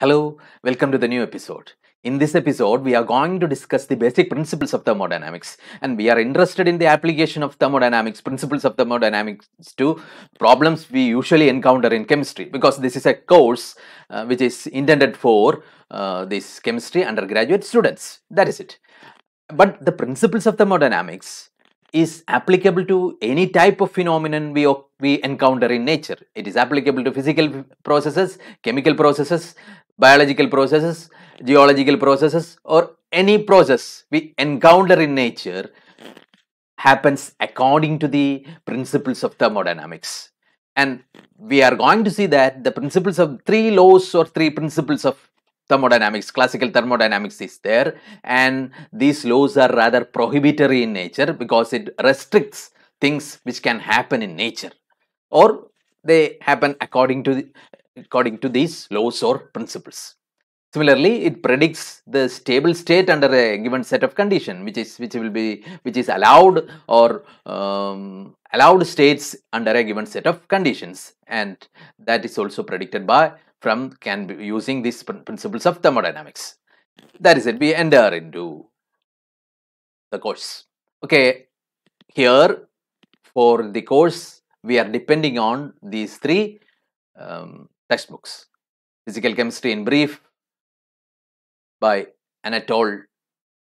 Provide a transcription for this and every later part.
Hello, welcome to the new episode. In this episode, we are going to discuss the basic principles of thermodynamics, and we are interested in the application of thermodynamics, principles of thermodynamics to problems we usually encounter in chemistry, because this is a course which is intended for these chemistry undergraduate students. That is it. But the principles of thermodynamics is applicable to any type of phenomenon we encounter in nature. It is applicable to physical processes, chemical processes, biological processes, geological processes, or any process we encounter in nature happens according to the principles of thermodynamics. And we are going to see that the principles of three laws or three principles of thermodynamics, classical thermodynamics is there, and these laws are rather prohibitory in nature because it restricts things which can happen in nature, or they happen according to these laws or principles. Similarly, it predicts the stable state under a given set of condition, which is allowed, or allowed states under a given set of conditions, and that is also predicted by can be using these principles of thermodynamics. That is it. We enter into the course. Okay, here for the course we are depending on these three textbooks: Physical Chemistry in Brief by Anatole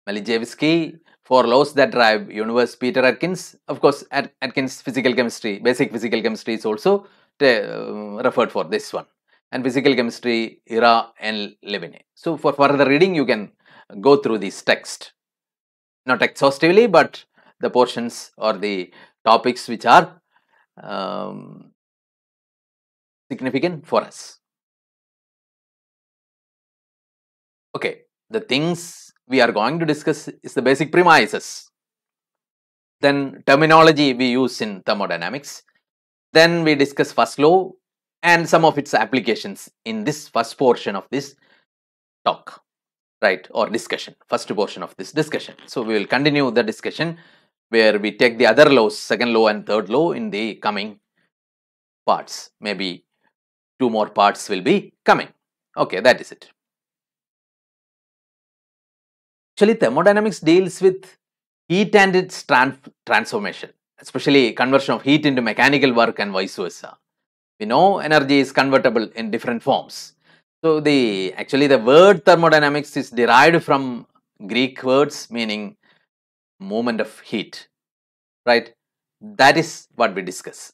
Malijewski, For Laws That Drive Universe, Peter Atkins. Of course, Atkins Physical Chemistry, Basic Physical Chemistry is also referred for this one. And Physical Chemistry, Ira and Levine. So for further reading, you can go through this text. Not exhaustively, but the portions or the topics which are significant for us. Okay, the things we are going to discuss is the basic premises, then terminology we use in thermodynamics, then we discuss first law and some of its applications in this first portion of this talk, right, or discussion, first portion of this discussion. So we will continue the discussion where we take the other laws, second law and third law, in the coming parts. Maybe two more parts will be coming. Okay, that is it. Actually, thermodynamics deals with heat and its transformation, especially conversion of heat into mechanical work and vice versa. We know energy is convertible in different forms. So actually the word thermodynamics is derived from Greek words meaning movement of heat, right? That is what we discuss.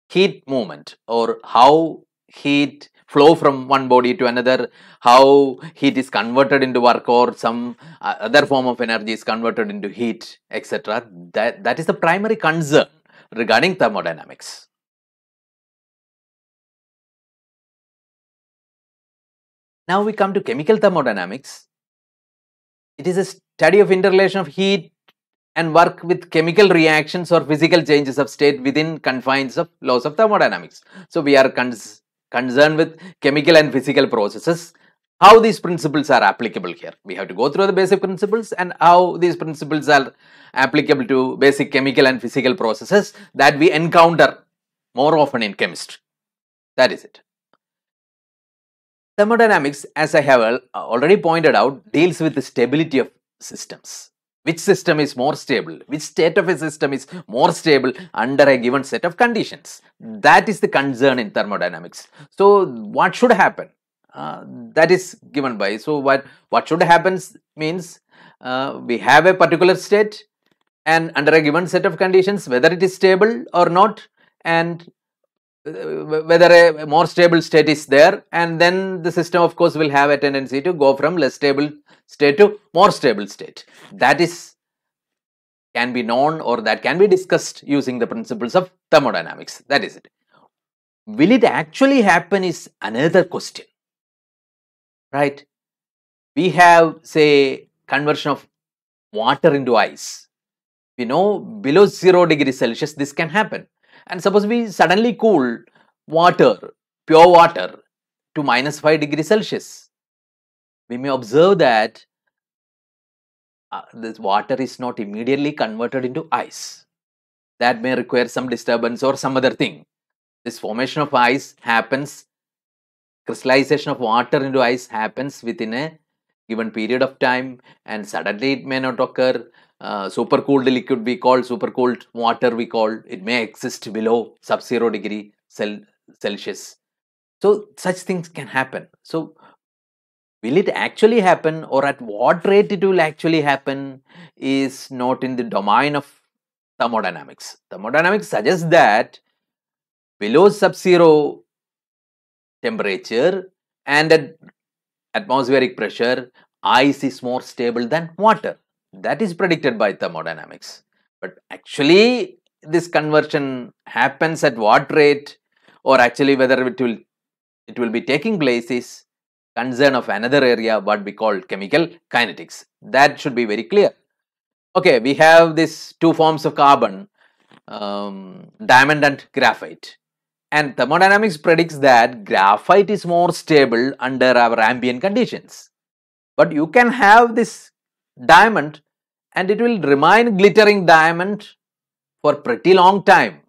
Heat movement, or how heat flow from one body to another, how heat is converted into work, or some other form of energy is converted into heat, etc. That is the primary concern regarding thermodynamics. Now we come to chemical thermodynamics. It is a study of interrelation of heat and work with chemical reactions or physical changes of state within confines of laws of thermodynamics. So we are concerned with chemical and physical processes, how these principles are applicable here. We have to go through the basic principles and how these principles are applicable to basic chemical and physical processes that we encounter more often in chemistry. That is it. Thermodynamics, as I have already pointed out, deals with the stability of systems. Which system is more stable? Which state of a system is more stable under a given set of conditions? That is the concern in thermodynamics. So, what should happen? That is given by. So, what should happen means we have a particular state, and under a given set of conditions, whether it is stable or not, and whether a more stable state is there, and then the system of course will have a tendency to go from less stable state to more stable state. That is can be known, or that can be discussed using the principles of thermodynamics. That is it. Will it actually happen is another question, right? We have, say, conversion of water into ice. We know below 0 degrees Celsius this can happen. And suppose we suddenly cool water, pure water, to minus 5 degrees Celsius. We may observe that this water is not immediately converted into ice. That may require some disturbance or some other thing. This formation of ice happens crystallization of water into ice happens within a given period of time, and suddenly it may not occur. Supercooled liquid we call, supercooled water we call, it may exist below sub-zero degree Celsius. So such things can happen. So will it actually happen, or at what rate it will actually happen, is not in the domain of thermodynamics. Thermodynamics suggests that below sub-zero temperature and at atmospheric pressure, ice is more stable than water. That is predicted by thermodynamics. But actually, this conversion happens at what rate, or actually whether it will be taking place, is concern of another area, what we call chemical kinetics. That should be very clear. Okay, we have these two forms of carbon, diamond and graphite. And thermodynamics predicts that graphite is more stable under our ambient conditions. But you can have this diamond and it will remain glittering diamond for pretty long time.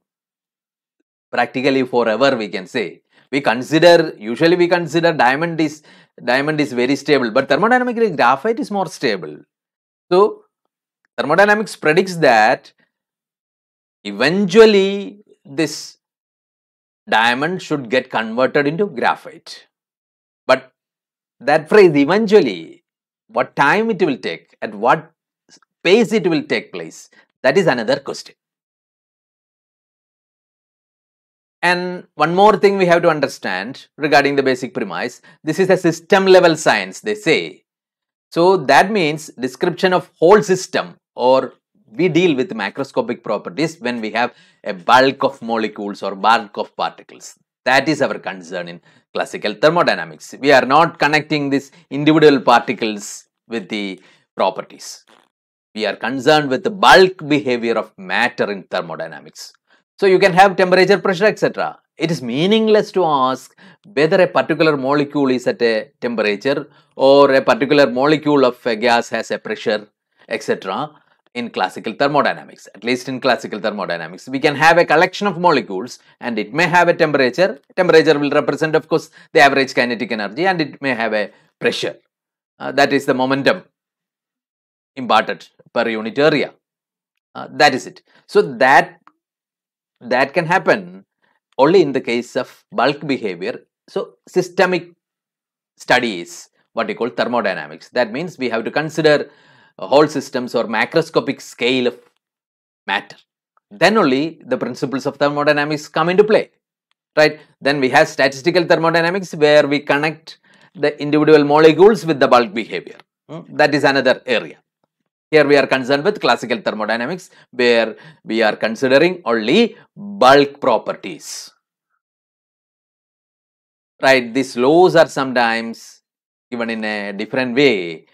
Practically forever, we can say. Usually we consider diamond is very stable, but thermodynamically graphite is more stable. So thermodynamics predicts that eventually this diamond should get converted into graphite. But that phrase eventually, what time it will take, at what pace it will take place, that is another question. And one more thing we have to understand regarding the basic premise, this is a system level science, they say. So that means description of whole system, or we deal with macroscopic properties when we have a bulk of molecules or bulk of particles. That is our concern in classical thermodynamics. We are not connecting these individual particles with the properties. We are concerned with the bulk behavior of matter in thermodynamics. So you can have temperature, pressure, etc. It is meaningless to ask whether a particular molecule is at a temperature or a particular molecule of a gas has a pressure, etc. in classical thermodynamics. At least in classical thermodynamics, we can have a collection of molecules and it may have a temperature. Temperature will represent, of course, the average kinetic energy, and it may have a pressure. That is the momentum imparted per unit area. That is it. So that can happen only in the case of bulk behavior. So systemic studies, what we call thermodynamics. That means we have to consider whole systems or macroscopic scale of matter. Then only the principles of thermodynamics come into play, right? Then we have statistical thermodynamics, where we connect the individual molecules with the bulk behavior. That is another area. Here we are concerned with classical thermodynamics, where we are considering only bulk properties. Right, these laws are sometimes given in a different way.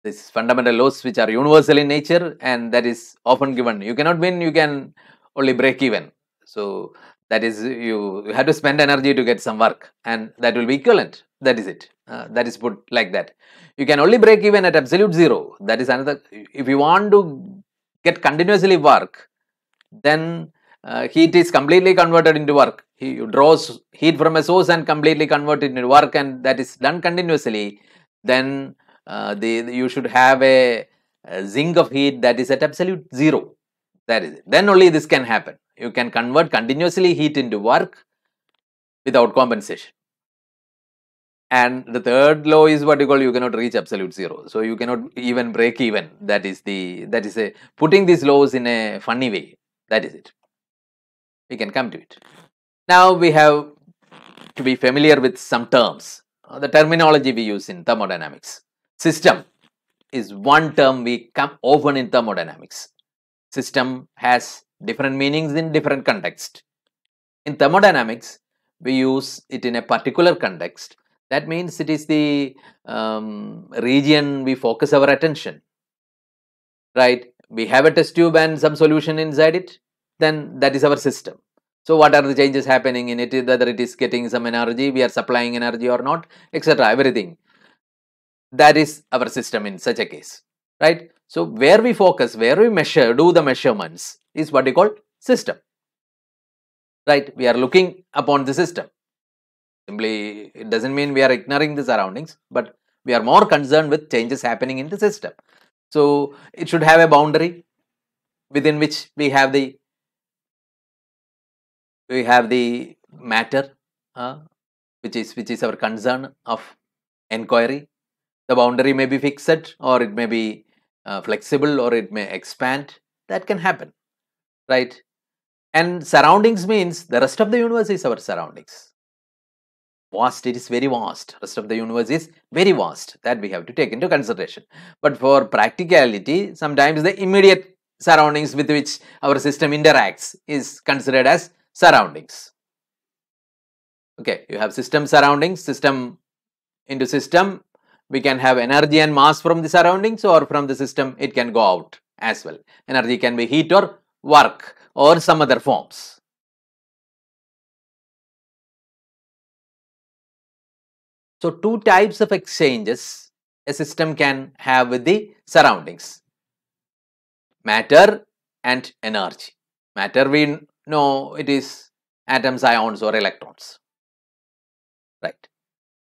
These fundamental laws which are universal in nature, and that is often given. You cannot win, you can only break even. So that is, you have to spend energy to get some work, and that will be equivalent. That is it. That is put like that. You can only break even at absolute zero. That is another. If you want to get continuously work, then heat is completely converted into work. You draw heat from a source and completely convert it into work, and that is done continuously. Then you should have a zinc of heat that is at absolute zero. That is it. Then only this can happen. You can convert continuously heat into work without compensation. And the third law is what you call, you cannot reach absolute zero. So you cannot even break even. That is putting these laws in a funny way. That is it. We can come to it. Now we have to be familiar with some terms. The terminology we use in thermodynamics. System is one term we come often in thermodynamics. System has different meanings in different contexts. In thermodynamics, we use it in a particular context. That means it is the region we focus our attention. Right? We have a test tube and some solution inside it. Then that is our system. So what are the changes happening in it, whether it is getting some energy, we are supplying energy or not, etc. Everything. That is our system in such a case, right? So where we focus, where we measure, do the measurements is what we call system, right? We are looking upon the system. Simply, it doesn't mean we are ignoring the surroundings, but we are more concerned with changes happening in the system. So it should have a boundary within which we have the matter, which is our concern of inquiry. The boundary may be fixed, or it may be flexible, or it may expand. That can happen, right? And surroundings means the rest of the universe is our surroundings. Vast, it is very vast. Rest of the universe is very vast. That we have to take into consideration. But for practicality, sometimes the immediate surroundings with which our system interacts is considered as surroundings. Okay, you have system surroundings, system into system. We can have energy and mass from the surroundings, or from the system it can go out as well. Energy can be heat or work or some other forms. So two types of exchanges a system can have with the surroundings: matter and energy. Matter, we know it is atoms, ions or electrons, right?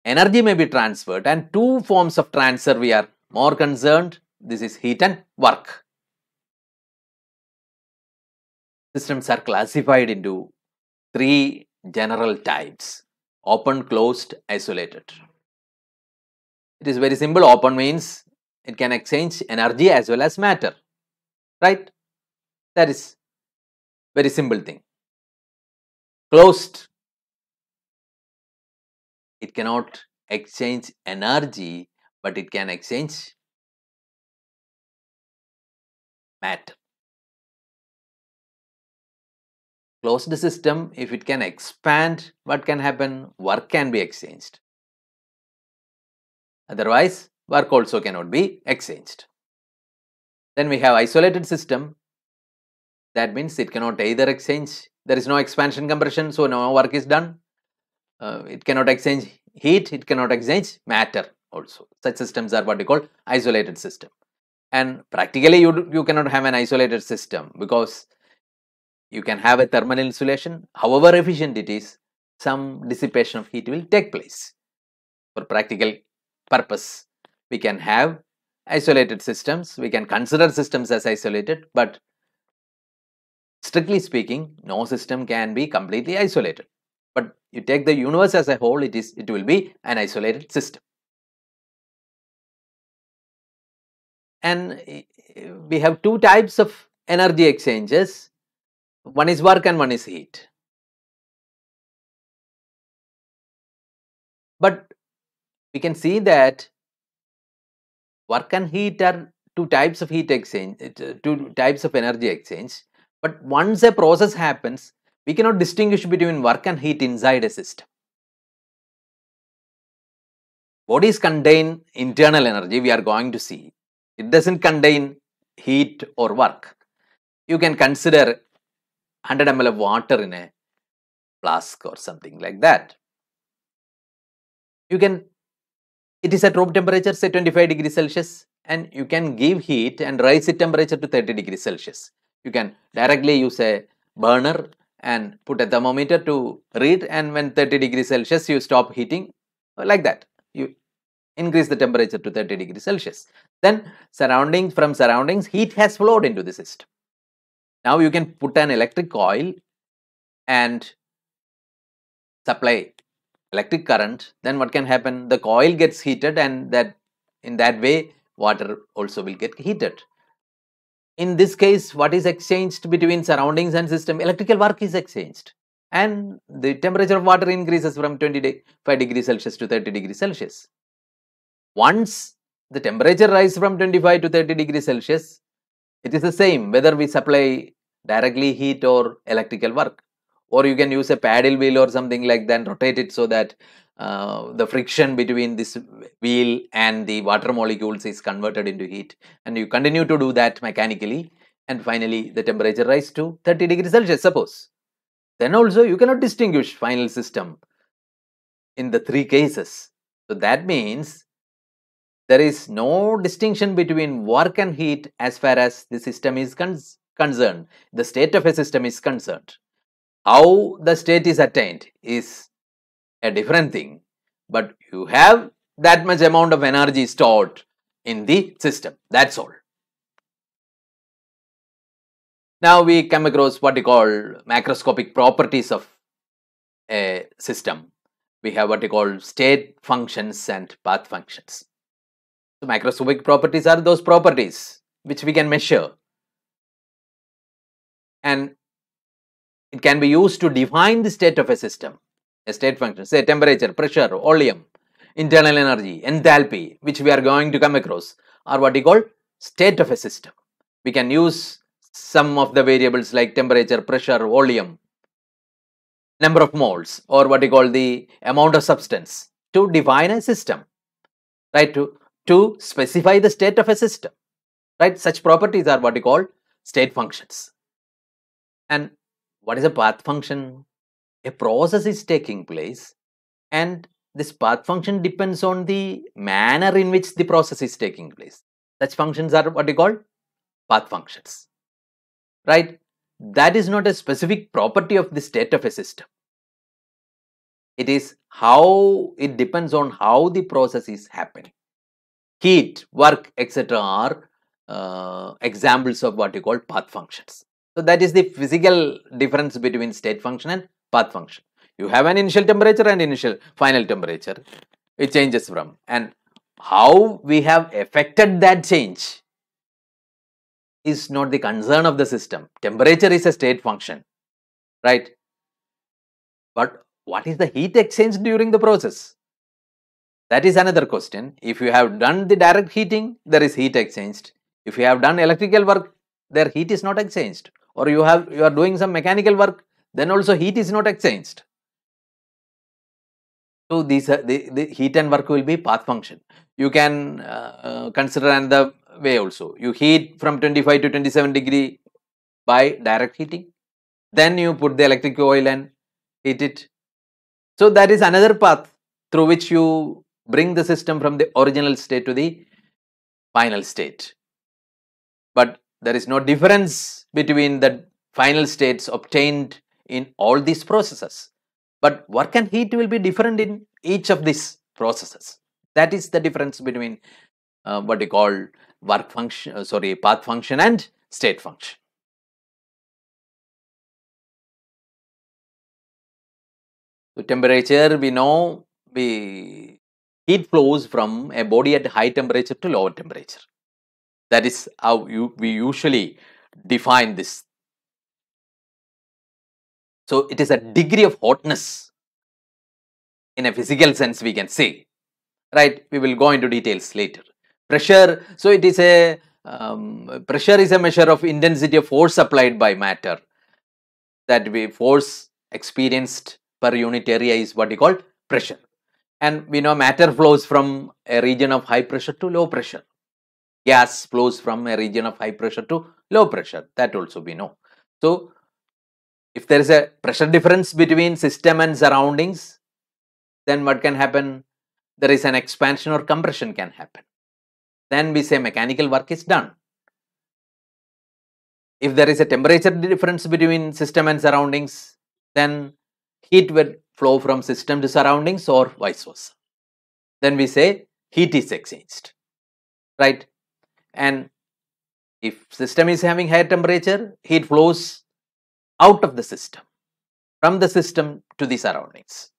Energy may be transferred, and two forms of transfer we are more concerned. This is heat and work. Systems are classified into three general types: open, closed, isolated. It is very simple. Open means it can exchange energy as well as matter, right? That is very simple thing. Closed, it cannot exchange energy, but it can exchange matter. Closed system, if it can expand, what can happen? Work can be exchanged. Otherwise, work also cannot be exchanged. Then we have isolated system. That means it cannot either exchange, there is no expansion compression, so no work is done. It cannot exchange heat, it cannot exchange matter also. Such systems are what we call isolated system. And practically you cannot have an isolated system, because you can have a thermal insulation, however efficient it is, some dissipation of heat will take place. For practical purpose, we can have isolated systems, we can consider systems as isolated, but strictly speaking, no system can be completely isolated. But you take the universe as a whole, it will be an isolated system. And we have two types of energy exchanges. One is work and one is heat. But we can see that work and heat are two types of heat exchange, two types of energy exchange. But once a process happens, we cannot distinguish between work and heat inside a system. Bodies contain internal energy, we are going to see. It doesn't contain heat or work. You can consider 100 ml of water in a flask or something like that. It is at room temperature, say 25 degrees Celsius, and you can give heat and raise its temperature to 30 degrees Celsius. You can directly use a burner and put a thermometer to read, and when 30 degrees Celsius, you stop heating, like that. You increase the temperature to 30 degrees Celsius. Then from surroundings, heat has flowed into the system. Now you can put an electric coil and supply electric current. Then what can happen? The coil gets heated, and in that way water also will get heated. In this case, what is exchanged between surroundings and system? Electrical work is exchanged, and the temperature of water increases from 25 degrees Celsius to 30 degrees Celsius. Once the temperature rises from 25 to 30 degrees Celsius, it is the same whether we supply directly heat or electrical work. Or you can use a paddle wheel or something like that and rotate it so that the friction between this wheel and the water molecules is converted into heat, and you continue to do that mechanically, and finally the temperature rises to 30 degrees Celsius, suppose. Then also you cannot distinguish final system in the three cases. So that means there is no distinction between work and heat as far as the system is concerned, the state of a system is concerned. How the state is attained is a different thing, but you have that much amount of energy stored in the system. That's all. Now we come across what we call macroscopic properties of a system. We have what we call state functions and path functions. So macroscopic properties are those properties which we can measure, and it can be used to define the state of a system. A state function, say temperature, pressure, volume, internal energy, enthalpy, which we are going to come across, are what we call state of a system. We can use some of the variables like temperature, pressure, volume, number of moles, or what we call the amount of substance to define a system, right? To specify the state of a system, right? Such properties are what we call state functions. And what is a path function? A process is taking place, and this path function depends on the manner in which the process is taking place. Such functions are what we call path functions, right? That is not a specific property of the state of a system. It is how it depends on how the process is happening. Heat, work, etc. are examples of what you call path functions. So that is the physical difference between state function and path function. You have an initial temperature and initial final temperature. It changes from, and how we have affected that change is not the concern of the system. Temperature is a state function, right? But what is the heat exchange during the process? That is another question. If you have done the direct heating, there is heat exchanged. If you have done electrical work, their heat is not exchanged. Or you are doing some mechanical work, then also heat is not exchanged. So these are the heat and work will be path function. You can consider another way also. You heat from 25 to 27 degree by direct heating. Then you put the electric coil and heat it. So that is another path through which you bring the system from the original state to the final state. But there is no difference between the final states obtained in all these processes. But work and heat will be different in each of these processes. That is the difference between what we call work function, path function and state function. So temperature, we know heat flows from a body at high temperature to lower temperature. That is how we usually define this. So it is a degree of hotness in a physical sense, we can say, right? We will go into details later. Pressure, so it is a pressure is a measure of intensity of force applied by matter. That force experienced per unit area is what we call pressure. And we know matter flows from a region of high pressure to low pressure. Gas flows from a region of high pressure to low pressure. That also we know. So if there is a pressure difference between system and surroundings, then what can happen? There is an expansion or compression can happen. Then we say mechanical work is done. If there is a temperature difference between system and surroundings, then heat will flow from system to surroundings or vice versa. Then we say heat is exchanged, right? And if system is having higher temperature, heat flows out of the system, from the system to the surroundings.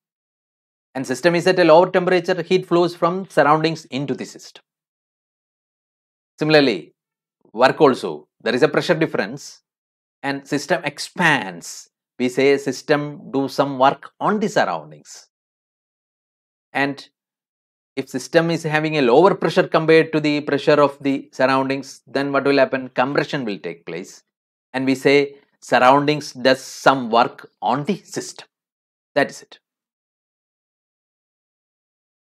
And system is at a lower temperature, heat flows from surroundings into the system. Similarly, work also, there is a pressure difference and system expands. We say system do some work on the surroundings. And if system is having a lower pressure compared to the pressure of the surroundings, then what will happen? Compression will take place. And we say surroundings does some work on the system. That is it.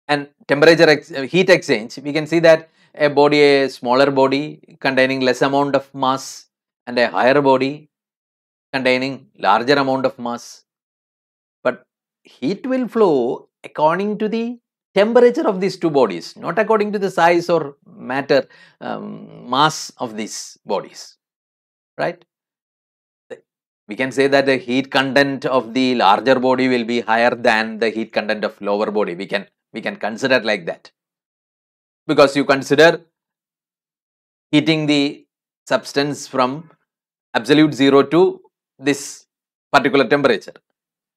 And temperature heat exchange, we can see that a smaller body containing less amount of mass and a higher body containing larger amount of mass. But heat will flow according to the temperature of these two bodies, not according to the size or matter, mass of these bodies, right? we can say that the heat content of the larger body will be higher than the heat content of lower body. We can consider like that, because you consider heating the substance from absolute zero to this particular temperature,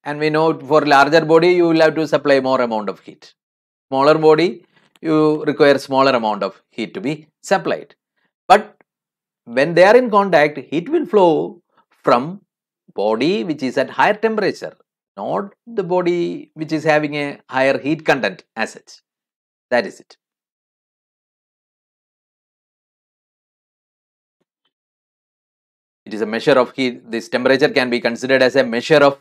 and we know for larger body you will have to supply more amount of heat. Smaller body, you require smaller amount of heat to be supplied. But when they are in contact, heat will flow from body which is at higher temperature, not the body which is having a higher heat content as such. That is it. It is a measure of heat. This temperature can be considered as a measure of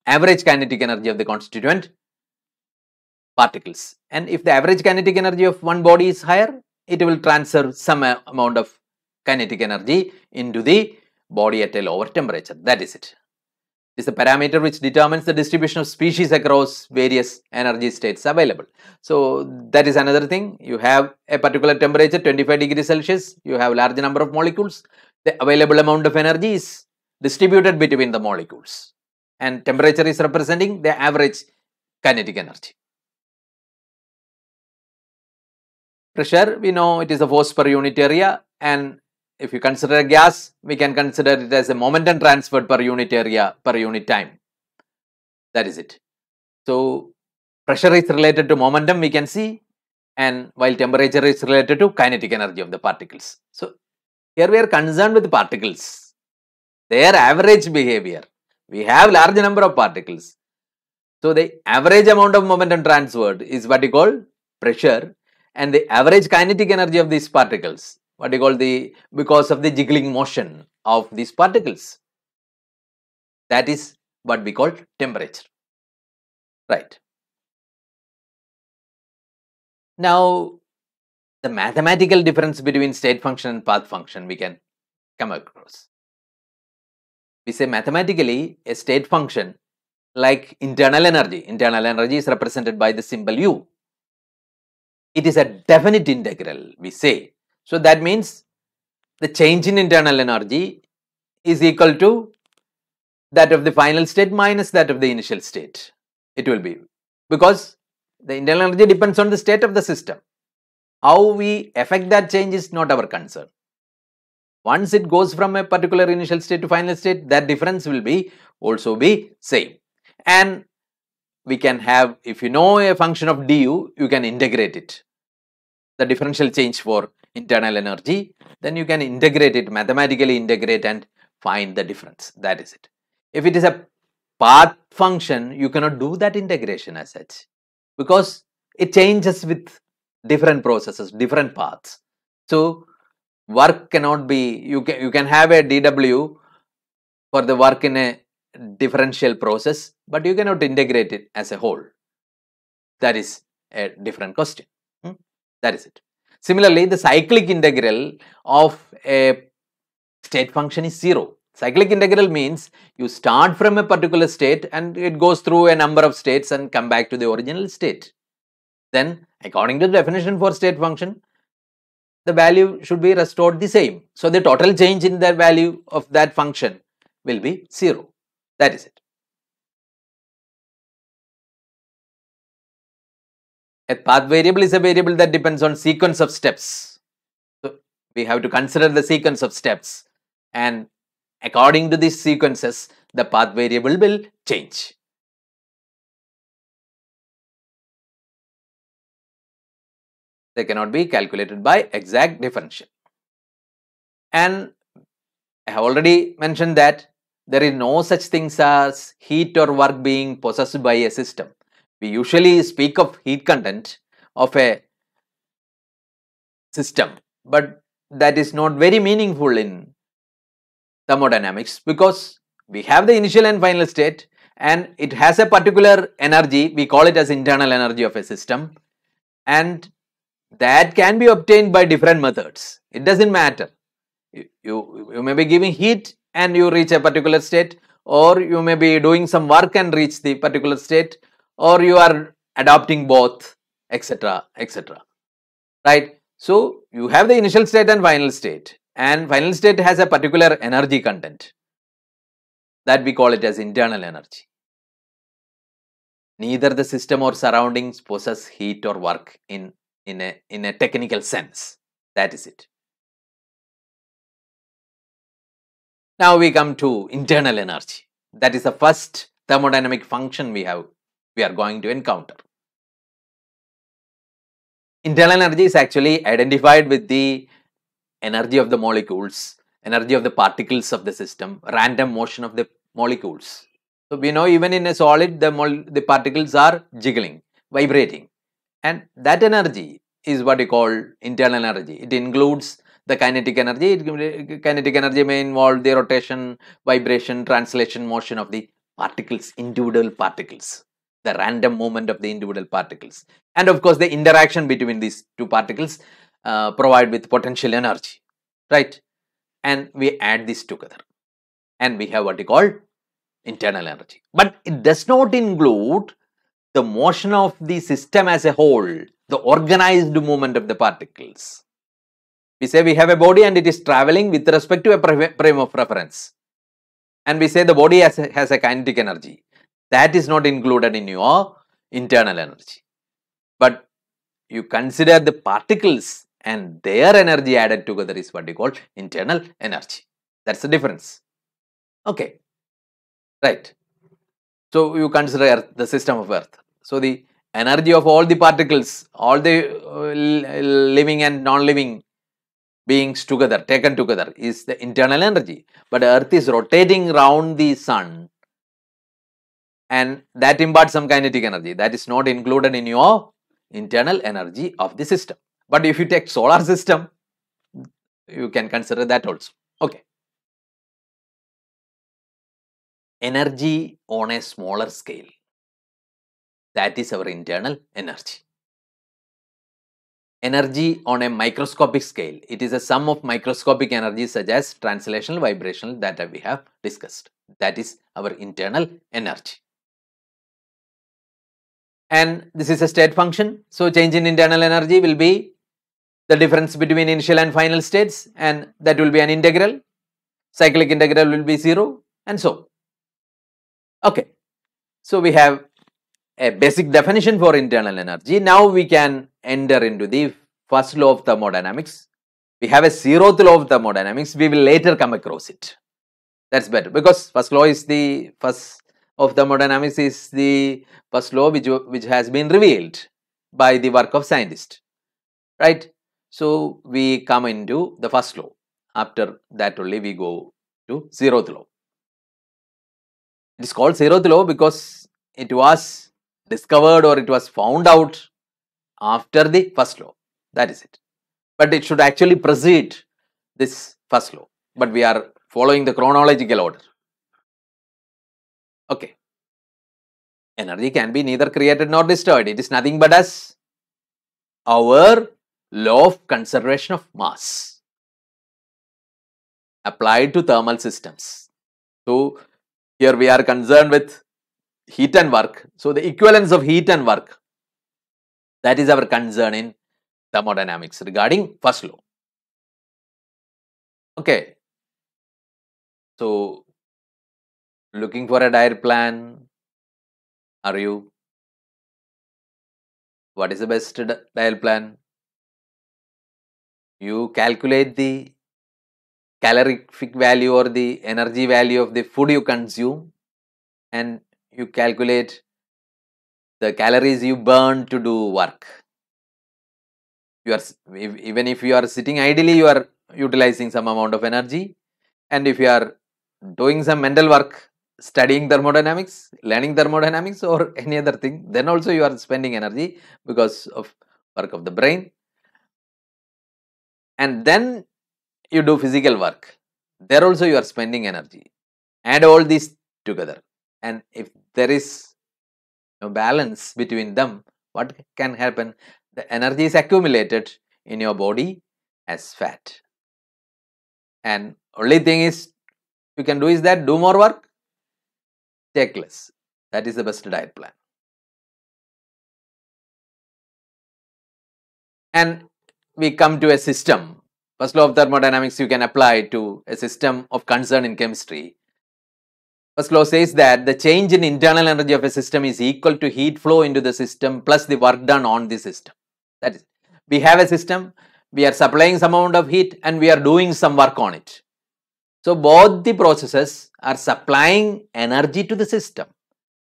average kinetic energy of the constituent particles. And if the average kinetic energy of one body is higher, it will transfer some amount of kinetic energy into the body at a lower temperature. That is it. It is a parameter which determines the distribution of species across various energy states available. So that is another thing. You have a particular temperature, 25 degrees Celsius, you have a large number of molecules. The available amount of energy is distributed between the molecules, and temperature is representing the average kinetic energy. Pressure, we know it is a force per unit area, and if you consider a gas, we can consider it as a momentum transferred per unit area per unit time. That is it. So pressure is related to momentum, we can see, and while temperature is related to kinetic energy of the particles. So here we are concerned with particles, their average behavior. We have large number of particles. So the average amount of momentum transferred is what you call pressure, and the average kinetic energy of these particles, what you call because of the jiggling motion of these particles. That is what we call temperature. Right. Now, the mathematical difference between state function and path function we can come across. We say mathematically a state function like internal energy. Internal energy is represented by the symbol U. It is a definite integral, we say. So that means the change in internal energy is equal to that of the final state minus that of the initial state. It will be, because the internal energy depends on the state of the system. How we affect that change is not our concern. Once it goes from a particular initial state to final state, that difference will also be same. And we can have, if you know a function of du, you can integrate it. The differential change for internal energy, then you can integrate it, mathematically integrate and find the difference. That is it. If it is a path function, you cannot do that integration as such, because it changes with different processes, different paths. So work cannot be, you can have a dw for the work in a differential process, but you cannot integrate it as a whole. That is a different question. That is it. Similarly, the cyclic integral of a state function is 0. Cyclic integral means you start from a particular state and it goes through a number of states and come back to the original state. Then, according to the definition for state function, the value should be restored the same. So the total change in the value of that function will be 0. That is it. A path variable is a variable that depends on sequence of steps. So we have to consider the sequence of steps, and according to these sequences, the path variable will change. They cannot be calculated by exact differential. And I have already mentioned that there is no such things as heat or work being possessed by a system. We usually speak of heat content of a system, but that is not very meaningful in thermodynamics, because we have the initial and final state and it has a particular energy, we call it as internal energy of a system, and that can be obtained by different methods. It doesn't matter. You may be giving heat and you reach a particular state, or you may be doing some work and reach the particular state, or you are adopting both, etc., etc. Right? So you have the initial state and final state has a particular energy content. that we call it as internal energy. Neither the system or surroundings possess heat or work in a technical sense. That is it. Now we come to internal energy. That is the first thermodynamic function we are going to encounter. Internal energy is actually identified with the energy of the molecules, energy of the particles of the system, random motion of the molecules. So we know even in a solid, the particles are jiggling, vibrating, and that energy is what we call internal energy. It includes the kinetic energy. Kinetic energy may involve the rotation, vibration, translation, motion of the particles, individual particles, the random movement of the individual particles, and of course the interaction between these two particles provide with potential energy, right? And we add this together, and we have what we call internal energy. But it does not include the motion of the system as a whole, the organized movement of the particles. We say we have a body and it is traveling with respect to a frame of reference. And we say the body has a kinetic energy. That is not included in your internal energy. But you consider the particles and their energy added together is what you call internal energy. That's the difference. Okay. Right. So you consider Earth, the system of Earth. So the energy of all the particles, all the living and non-living beings together, taken together, is the internal energy. But Earth is rotating around the sun, and that imparts some kinetic energy. That is not included in your internal energy of the system. But if you take solar system, you can consider that also. Okay. Energy on a smaller scale. That is our internal energy. Energy on a microscopic scale. It is a sum of microscopic energies such as translational, vibrational that we have discussed. That is our internal energy. And this is a state function. So change in internal energy will be the difference between initial and final states, and that will be an integral. Cyclic integral will be 0, and so. Okay. So we have a basic definition for internal energy. Now we can enter into the first law of thermodynamics. We have a 0th law of thermodynamics. We will later come across it. That's better, because first law is the first of thermodynamics is the first law which has been revealed by the work of scientists, right? So we come into the first law. After that only we go to 0th law. It is called 0th law because it was discovered or it was found out after the first law. That is it. But it should actually precede this first law. But we are following the chronological order. Okay. Energy can be neither created nor destroyed. It is nothing but as our law of conservation of mass applied to thermal systems. So here we are concerned with heat and work. So the equivalence of heat and work, that is our concern in thermodynamics regarding first law. Okay. So looking for a diet plan, are you? What is the best diet plan? You calculate the calorific value or the energy value of the food you consume, and you calculate the calories you burn to do work. You are, even if you are sitting idly, you are utilizing some amount of energy, and if you are doing some mental work, studying thermodynamics, learning thermodynamics or any other thing, then also you are spending energy because of work of the brain. And then you do physical work, there also you are spending energy. Add all these together, and if there is no balance between them, what can happen? The energy is accumulated in your body as fat, and only thing is you can do is that do more work, take less. That is the best diet plan. And we come to a system. First law of thermodynamics you can apply to a system of concern in chemistry. First law says that the change in internal energy of a system is equal to heat flow into the system plus the work done on the system. That is, we have a system, we are supplying some amount of heat and we are doing some work on it. So both the processes are supplying energy to the system.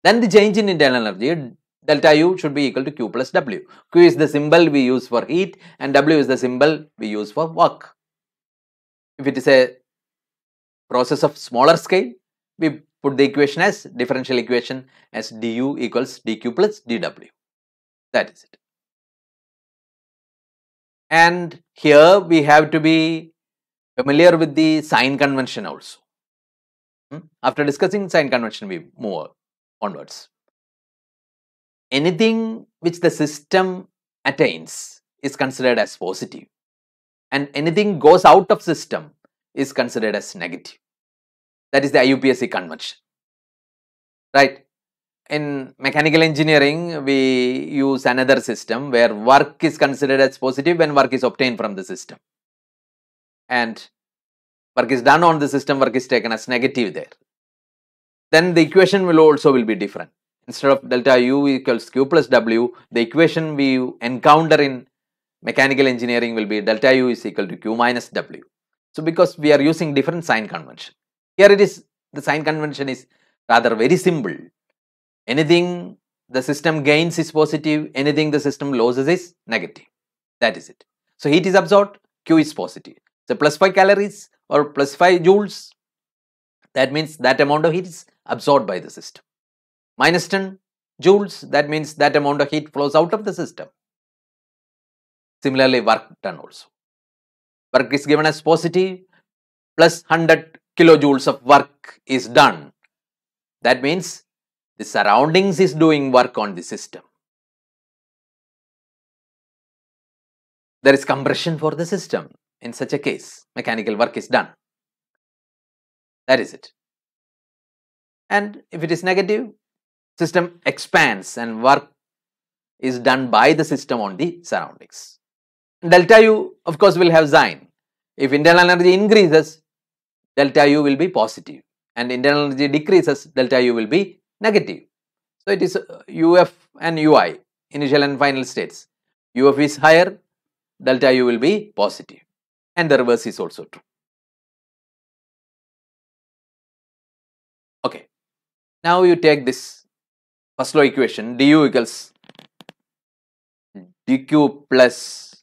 Then the change in internal energy, delta U, should be equal to Q plus W. Q is the symbol we use for heat and W is the symbol we use for work. If it is a process of smaller scale, we put the equation as differential equation as du equals dq plus dw. That is it. And here we have to be familiar with the sign convention also. After discussing sign convention, we move onwards. Anything which the system attains is considered as positive, and anything goes out of system is considered as negative. That is the IUPAC convention, right? In mechanical engineering, we use another system where work is considered as positive when work is obtained from the system, and work is done on the system, work is taken as negative there. Then the equation will be different. Instead of delta U equals Q plus W, the equation we encounter in mechanical engineering will be delta U is equal to Q minus W. So because we are using different sign convention. Here it is, the sign convention is rather very simple. Anything the system gains is positive, anything the system loses is negative. That is it. So heat is absorbed, Q is positive. So plus 5 calories or plus 5 joules, that means that amount of heat is absorbed by the system. Minus 10 joules, that means that amount of heat flows out of the system. Similarly, work done also. Work is given as positive, plus 100 kilojoules of work is done. That means the surroundings is doing work on the system. There is compression for the system. In such a case, mechanical work is done. That is it. And if it is negative, system expands and work is done by the system on the surroundings. Delta U, of course, will have sign. If internal energy increases, delta U will be positive, and internal energy decreases, delta U will be negative. So it is UF and UI, initial and final states. UF is higher, delta U will be positive, and the reverse is also true. Okay, now you take this first law equation, du equals dq plus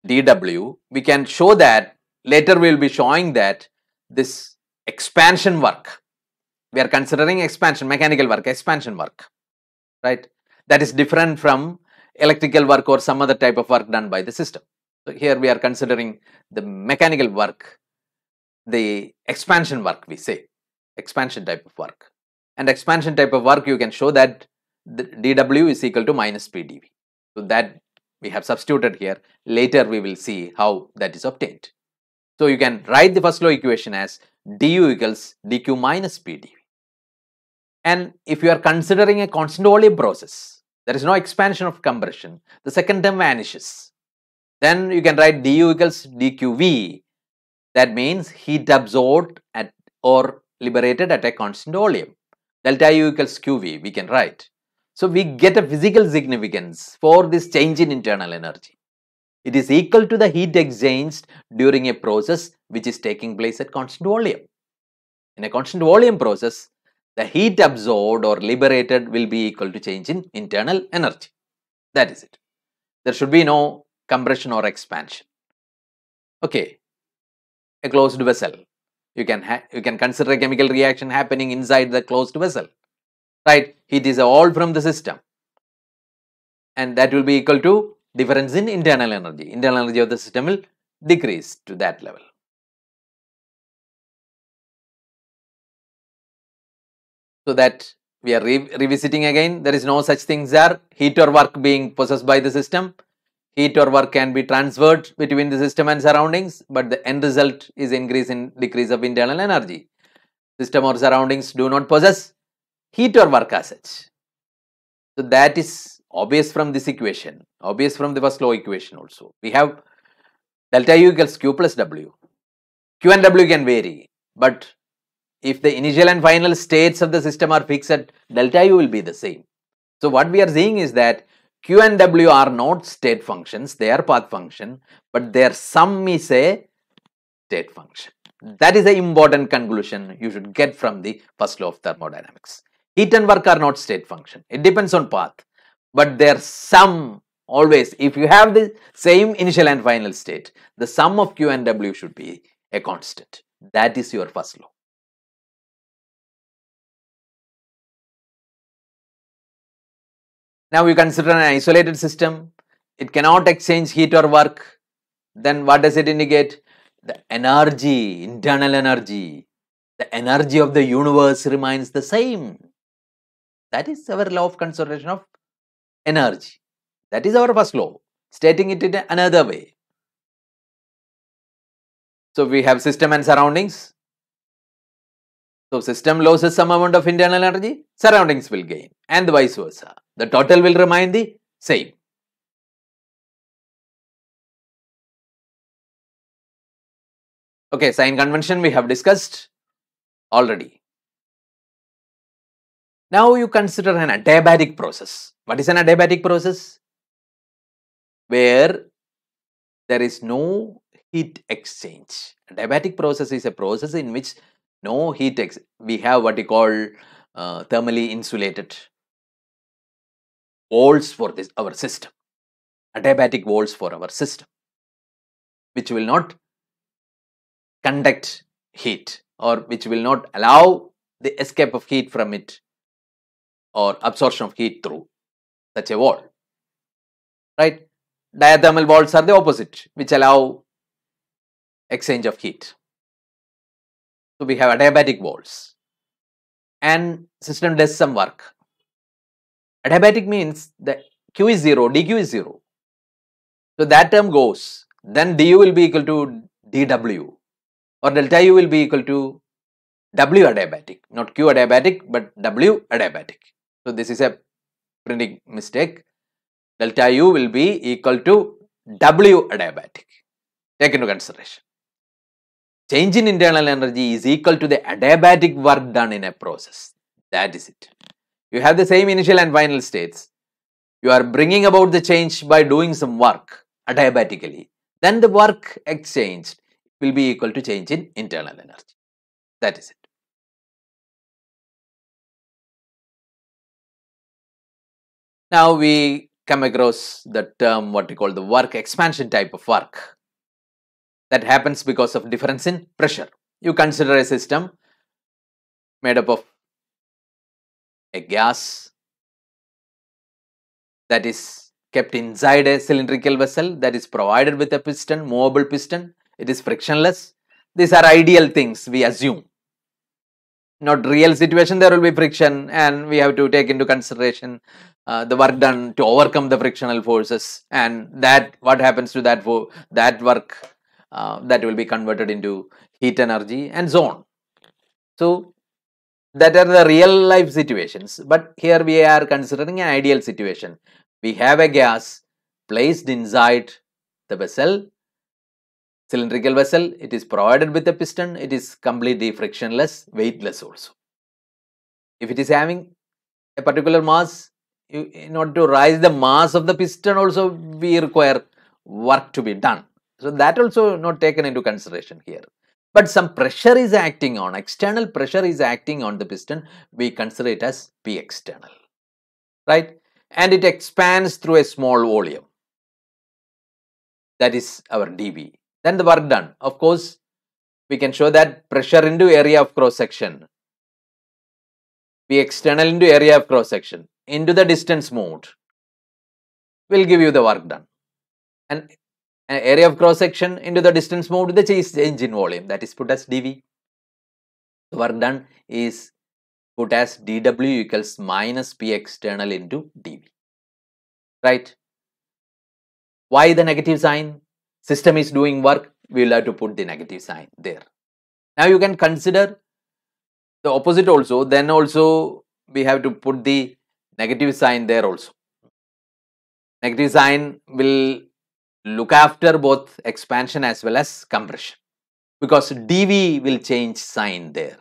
dw. We can show that, later we will be showing that this expansion work, we are considering expansion, mechanical work, expansion work, right? That is different from electrical work or some other type of work done by the system. So here we are considering the mechanical work, the expansion work, we say, expansion type of work. And expansion type of work, you can show that the dw is equal to minus pdv. So that we have substituted here. Later we will see how that is obtained. So you can write the first law equation as du equals dq minus pdv. And if you are considering a constant volume process, there is no expansion of compression, the second term vanishes. Then you can write du equals dqv. That means heat absorbed at or liberated at a constant volume. Delta U equals qv, we can write. So we get a physical significance for this change in internal energy. It is equal to the heat exchanged during a process which is taking place at constant volume. In a constant volume process, the heat absorbed or liberated will be equal to change in internal energy. That is it. There should be no compression or expansion. Okay, a closed vessel. You can consider a chemical reaction happening inside the closed vessel, right? Heat is all from the system, and that will be equal to difference in internal energy. Internal energy of the system will decrease to that level. So that we are revisiting again, there is no such things as heat or work being possessed by the system. Heat or work can be transferred between the system and surroundings, but the end result is increase in decrease of internal energy. System or surroundings do not possess heat or work as such. So that is obvious from this equation, obvious from the first law equation also. We have delta U equals Q plus W. Q and W can vary, but if the initial and final states of the system are fixed, delta U will be the same. So what we are seeing is that Q and W are not state functions, they are path function, but their sum is a state function. That is an important conclusion you should get from the first law of thermodynamics. Heat and work are not state function. It depends on path, but their sum always, if you have the same initial and final state, the sum of Q and W should be a constant. That is your first law. Now you consider an isolated system. It cannot exchange heat or work. Then what does it indicate? The energy, internal energy, the energy of the universe remains the same. That is our law of conservation of energy. That is our first law, stating it in another way. So we have system and surroundings. So system loses some amount of internal energy, surroundings will gain, and vice versa. The total will remain the same. Okay, sign convention we have discussed already. Now you consider an adiabatic process. What is an adiabatic process? Where there is no heat exchange. Adiabatic process is a process in which no heat we have what we call thermally insulated walls for this our system, adiabatic walls for our system, which will not conduct heat or which will not allow the escape of heat from it or absorption of heat through such a wall, right? Diathermal walls are the opposite, which allow exchange of heat. So we have adiabatic walls and system does some work. Adiabatic means that Q is 0, dQ is 0. So that term goes, then du will be equal to dW or delta U will be equal to W adiabatic, not Q adiabatic but W adiabatic. So this is a printing mistake. Delta U will be equal to W adiabatic. Take into consideration. Change in internal energy is equal to the adiabatic work done in a process. That is it. You have the same initial and final states. You are bringing about the change by doing some work adiabatically. Then the work exchanged will be equal to change in internal energy. That is it. Now we come across the term what we call the work expansion type of work. That happens because of difference in pressure. You consider a system made up of a gas that is kept inside a cylindrical vessel that is provided with a piston, movable piston. It is frictionless. These are ideal things we assume. Not real situation, there will be friction and we have to take into consideration the work done to overcome the frictional forces, and that what happens to that work that will be converted into heat energy and so on. So that are the real life situations, but here we are considering an ideal situation. We have a gas placed inside the vessel, cylindrical vessel. It is provided with a piston. It is completely frictionless, weightless also. If it is having a particular mass, in order to rise the mass of the piston also we require work to be done. So that also not taken into consideration here. But some pressure is acting on, external pressure is acting on the piston. We consider it as P external, right? And it expands through a small volume. That is our dV. Then the work done. Of course, we can show that pressure into area of cross section, P external into area of cross section into the distance moved will give you the work done. And area of cross section into the distance moved, the change in volume, that is put as dV. The work done is put as dW equals minus P external into dV, right? Why the negative sign? System is doing work, we will have to put the negative sign there. Now you can consider the opposite also, then also we have to put the negative sign there also. Negative sign will look after both expansion as well as compression, because dV will change sign there.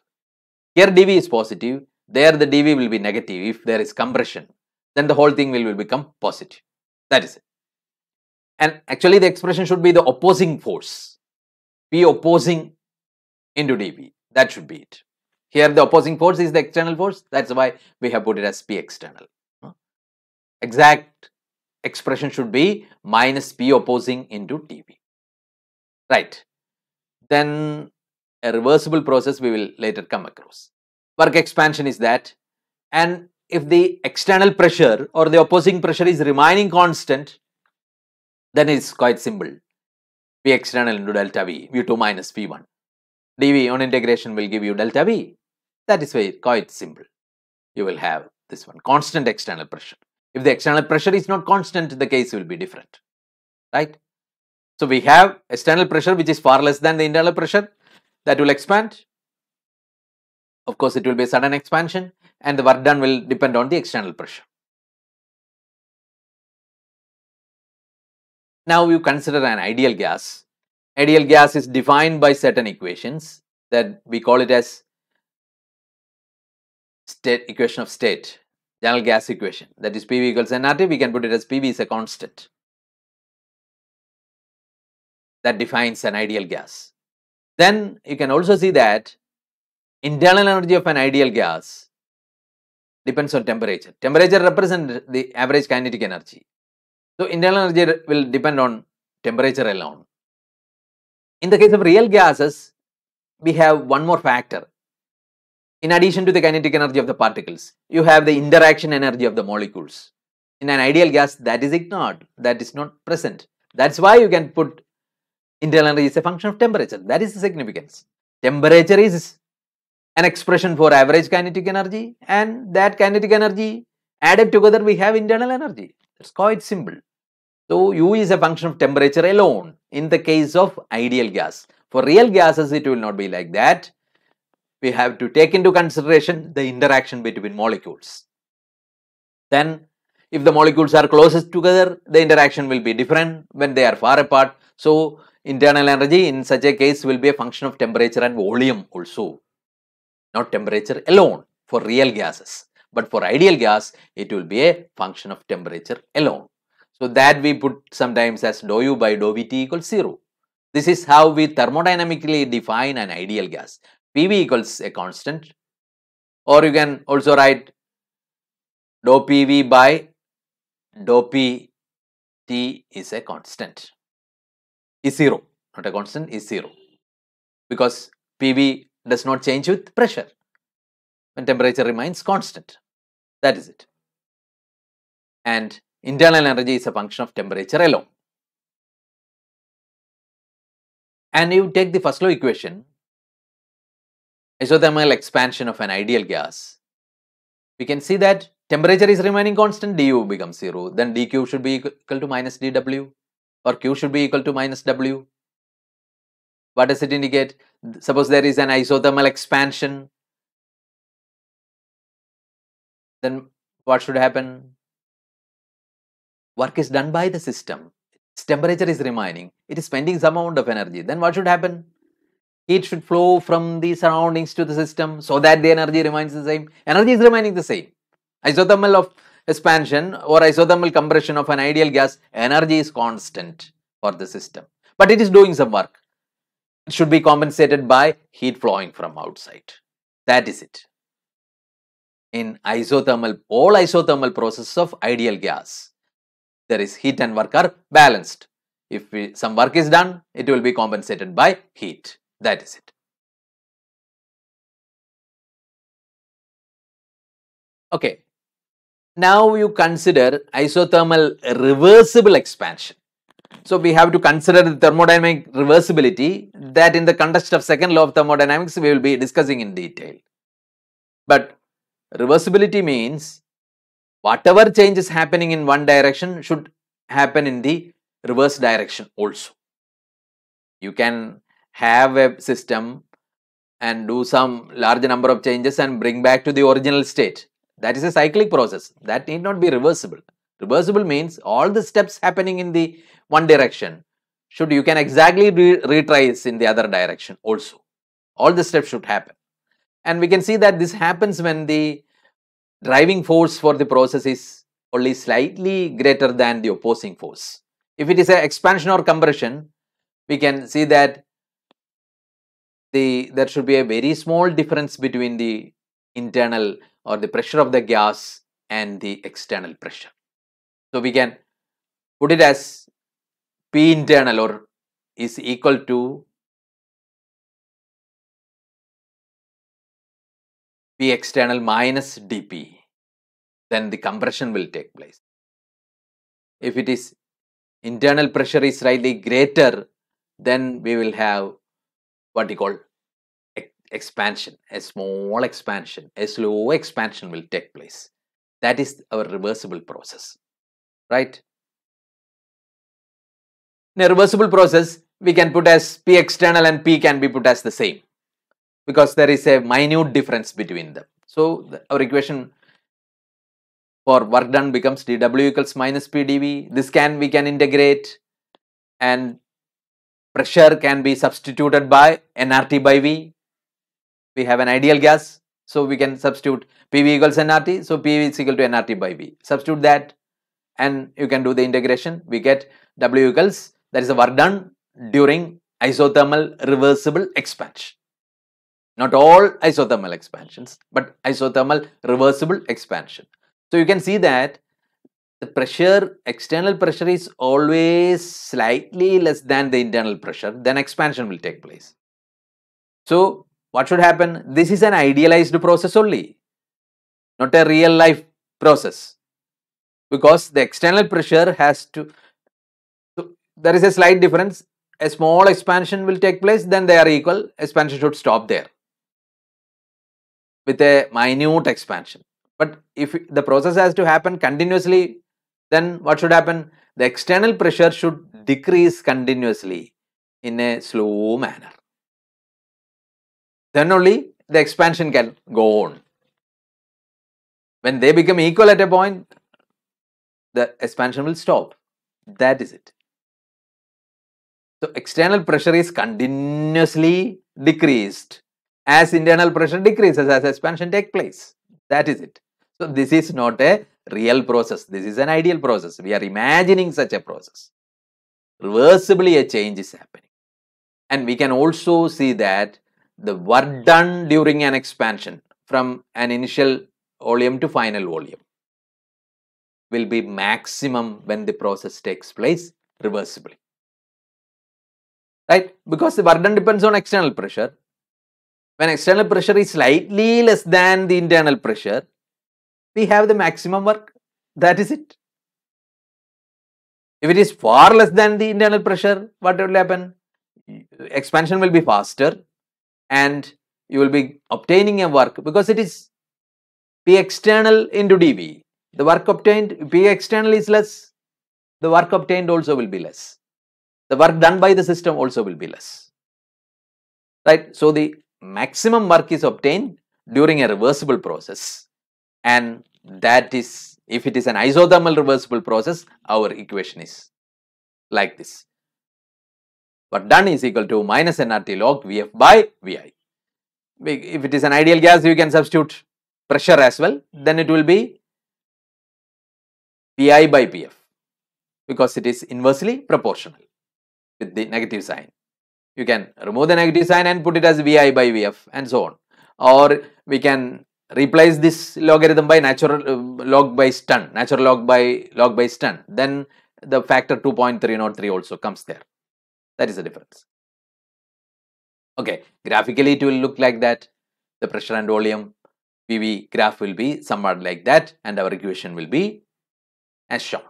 Here dV is positive, there the dV will be negative if there is compression. Then the whole thing will become positive. That is it. And actually the expression should be the opposing force. P opposing into dV. That should be it. Here the opposing force is the external force. That's why we have put it as P external. Exact expression should be minus P opposing into dV. Right. Then a reversible process we will later come across. Work expansion is that, and if the external pressure or the opposing pressure is remaining constant, then it's quite simple. P external into delta V, V2 minus V1. dV on integration will give you delta V. That is quite simple. You will have this one, constant external pressure. If the external pressure is not constant, the case will be different, right? So we have external pressure which is far less than the internal pressure that will expand. Of course, it will be a sudden expansion and the work done will depend on the external pressure. Now you consider an ideal gas. Ideal gas is defined by certain equations that we call it as state equation of state, general gas equation. That is PV equals nRT. We can put it as PV is a constant. That defines an ideal gas. Then you can also see that internal energy of an ideal gas depends on temperature. Temperature represents the average kinetic energy. So internal energy will depend on temperature alone. In the case of real gases, we have one more factor. In addition to the kinetic energy of the particles, you have the interaction energy of the molecules. In an ideal gas, that is ignored. That is not present. That's why you can put internal energy is a function of temperature. That is the significance. Temperature is an expression for average kinetic energy, and that kinetic energy added together we have internal energy. It's quite simple. So U is a function of temperature alone in the case of ideal gas. For real gases, it will not be like that. We have to take into consideration the interaction between molecules. Then if the molecules are closest together, the interaction will be different when they are far apart. So internal energy in such a case will be a function of temperature and volume also, not temperature alone for real gases. But for ideal gas, it will be a function of temperature alone. So that we put sometimes as dou U by dou Vt equals 0. This is how we thermodynamically define an ideal gas. PV equals a constant, or you can also write dou PV by dou Pt is a constant, is 0, not a constant, is 0, because PV does not change with pressure when temperature remains constant. That is it. And internal energy is a function of temperature alone. And you take the first law equation, isothermal expansion of an ideal gas. We can see that temperature is remaining constant, du becomes 0. Then dq should be equal to minus dw, or q should be equal to minus w. What does it indicate? Suppose there is an isothermal expansion, then what should happen? Work is done by the system. Its temperature is remaining. It is spending some amount of energy. Then what should happen? Heat should flow from the surroundings to the system so that the energy remains the same. Energy is remaining the same. Isothermal of expansion or isothermal compression of an ideal gas, energy is constant for the system. But it is doing some work. It should be compensated by heat flowing from outside. That is it. In isothermal, all isothermal processes of ideal gas, there is heat and work are balanced. If some work is done, it will be compensated by heat. That is it. Okay. Now you consider isothermal reversible expansion. So we have to consider the thermodynamic reversibility that in the context of second law of thermodynamics we will be discussing in detail. But reversibility means whatever change is happening in one direction should happen in the reverse direction also. You can have a system and do some large number of changes and bring back to the original state. That is a cyclic process. That need not be reversible. Reversible means all the steps happening in the one direction you can exactly retrace in the other direction also. All the steps should happen. And we can see that this happens when the driving force for the process is only slightly greater than the opposing force. If it is an expansion or compression, we can see that there should be a very small difference between the internal or the pressure of the gas and the external pressure. So we can put it as P internal or is equal to P external minus dP. Then the compression will take place. If it is internal pressure is slightly greater, then we will have what we call expansion, a small expansion, a slow expansion will take place. That is our reversible process, right? In a reversible process, we can put as P external and P can be put as the same because there is a minute difference between them. So our equation for work done becomes dW equals minus P dV. This we can integrate, and pressure can be substituted by nRT by V. We have an ideal gas, so we can substitute PV equals nRT, so PV is equal to nRT by V. Substitute that and you can do the integration. We get W equals, that is the work done during isothermal reversible expansion. Not all isothermal expansions, but isothermal reversible expansion. So you can see that the pressure, external pressure is always slightly less than the internal pressure, then expansion will take place. So what should happen? This is an idealized process only, not a real life process, because the external pressure has to, so there is a slight difference. A small expansion will take place, then they are equal. Expansion should stop there with a minute expansion. But if the process has to happen continuously, then what should happen? The external pressure should decrease continuously in a slow manner. Then only the expansion can go on. When they become equal at a point, the expansion will stop. That is it. So external pressure is continuously decreased as internal pressure decreases as expansion takes place. That is it. So this is not a real process. This is an ideal process. We are imagining such a process. Reversibly a change is happening. And we can also see that the work done during an expansion from an initial volume to final volume will be maximum when the process takes place reversibly. Right? Because the work done depends on external pressure. When external pressure is slightly less than the internal pressure, we have the maximum work. That is it. If it is far less than the internal pressure, what will happen? Expansion will be faster and you will be obtaining a work because it is P external into dV. The work obtained, P external is less, the work obtained also will be less. The work done by the system also will be less. Right? So the maximum work is obtained during a reversible process, and that is, if it is an isothermal reversible process, our equation is like this. Work done is equal to minus nRT log Vf by Vi. If it is an ideal gas, you can substitute pressure as well. Then it will be Pi by Pf because it is inversely proportional with the negative sign. You can remove the negative sign and put it as Vi by Vf and so on. Or we can replace this logarithm by natural log by stun, natural log by stun. Then the factor 2.303 also comes there. That is the difference. Okay, graphically it will look like that. The pressure and volume PV graph will be somewhat like that, and our equation will be as shown.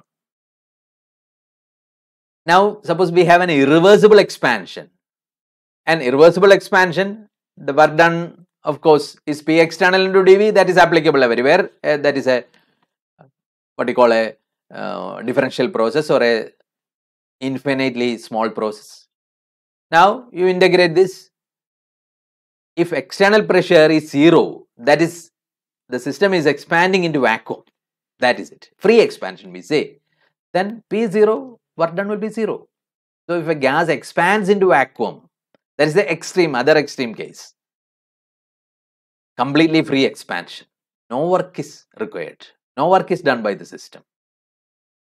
Now, suppose we have an irreversible expansion. An irreversible expansion, the work done, of course, is P external into dV. That is applicable everywhere. That is a what you call a differential process or a infinitely small process. Now, you integrate this. If external pressure is 0, that is, the system is expanding into vacuum. That is it. Free expansion, we say. Then P0, work done will be 0. So if a gas expands into vacuum, that is the extreme, other extreme case. completely free expansion. No work is required. No work is done by the system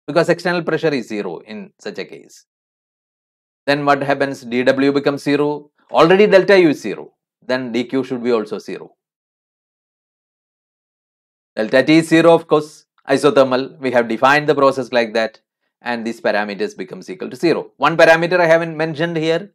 because external pressure is zero in such a case. Then what happens? dW becomes zero. Already delta U is zero. Then dQ should be also zero. Delta T is zero, of course, isothermal. We have defined the process like that, and these parameters becomes equal to zero. One parameter I haven't mentioned here,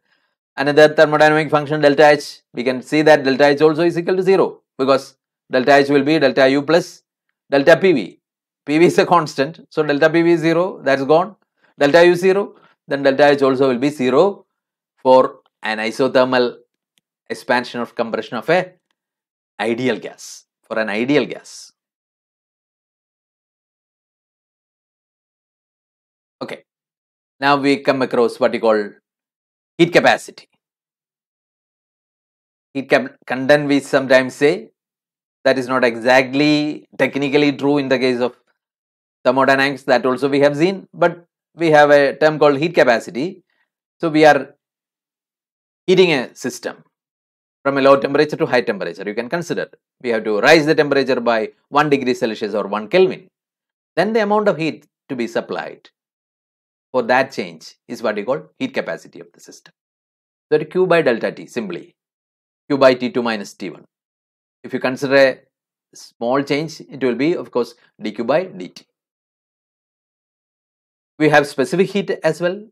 another thermodynamic function delta H. We can see that delta H also is equal to zero because delta H will be delta U plus delta PV. PV is a constant, so delta PV is zero, that's gone. Delta U is zero, then delta H also will be zero for an isothermal expansion of compression of a ideal gas, for an ideal gas. Okay, now we come across what you call heat capacity. Heat content, we sometimes say, that is not exactly technically true in the case of thermodynamics, that also we have seen, but we have a term called heat capacity. So we are heating a system from a low temperature to high temperature. You can consider we have to rise the temperature by 1 degree Celsius or 1 Kelvin. Then the amount of heat to be supplied for that change is what you call heat capacity of the system. So Q by delta T, simply Q by T2 minus T1. If you consider a small change, it will be, of course, dQ by dt. We have specific heat as well.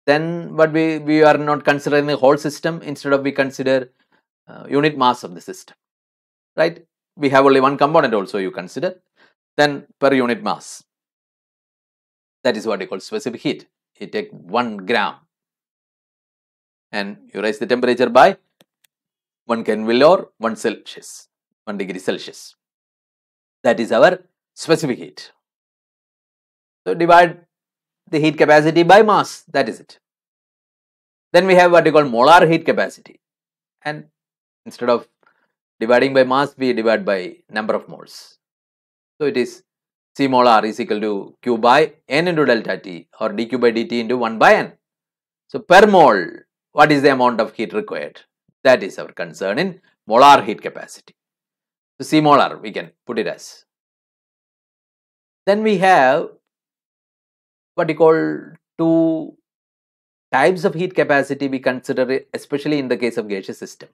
Then what we are not considering the whole system. Instead of we consider unit mass of the system, right? We have only one component also you consider. Then per unit mass, that is what you call specific heat. You take 1 gram and you raise the temperature by 1 Kelvin or 1 Celsius, 1 degree Celsius. That is our specific heat. So divide the heat capacity by mass, that is it. Then we have what you call molar heat capacity, and instead of dividing by mass, we divide by number of moles. So it is C molar is equal to Q by N into delta T, or dQ by dt into 1 by N. So per mole, what is the amount of heat required? That is our concern in molar heat capacity. So C molar, we can put it as. Then we have what you call two types of heat capacity we consider, especially in the case of gaseous system.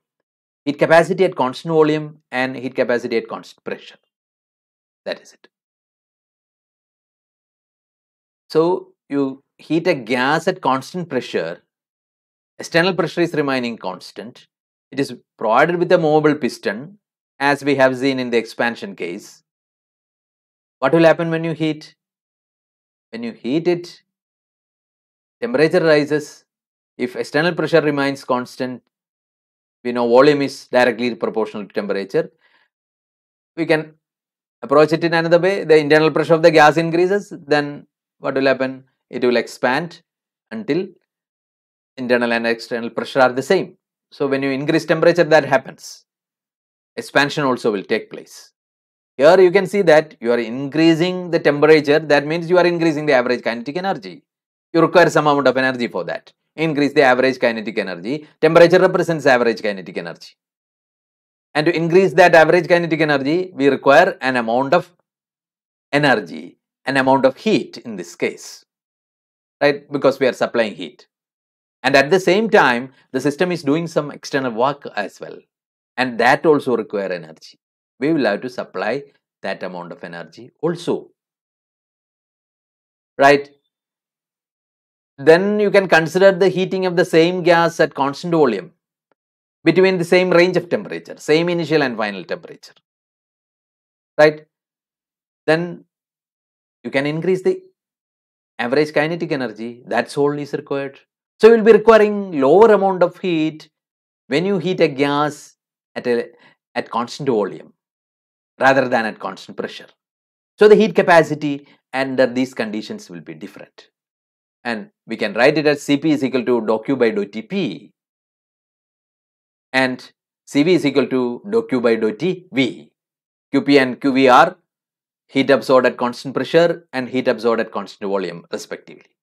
Heat capacity at constant volume and heat capacity at constant pressure. That is it. So you heat a gas at constant pressure, external pressure is remaining constant. It is provided with a movable piston, as we have seen in the expansion case. What will happen when you heat? When you heat it, temperature rises. If external pressure remains constant, we know volume is directly proportional to temperature. We can approach it in another way. The internal pressure of the gas increases, then what will happen? It will expand until internal and external pressure are the same. So when you increase temperature, that happens. Expansion also will take place. Here you can see that you are increasing the temperature. That means you are increasing the average kinetic energy. You require some amount of energy for that. Increase the average kinetic energy. Temperature represents average kinetic energy. And to increase that average kinetic energy, we require an amount of energy, an amount of heat in this case, right? Because we are supplying heat. And at the same time, the system is doing some external work as well. And that also require energy. We will have to supply that amount of energy also, right? Then you can consider the heating of the same gas at constant volume between the same range of temperature, same initial and final temperature, right? Then you can increase the average kinetic energy. That's all is required. So you will be requiring lower amount of heat when you heat a gas at constant volume rather than at constant pressure. So the heat capacity under these conditions will be different. And we can write it as Cp is equal to dou Q by dou Tp, and Cv is equal to dou Q by dou Tv. Qp and Qv are heat absorbed at constant pressure and heat absorbed at constant volume respectively,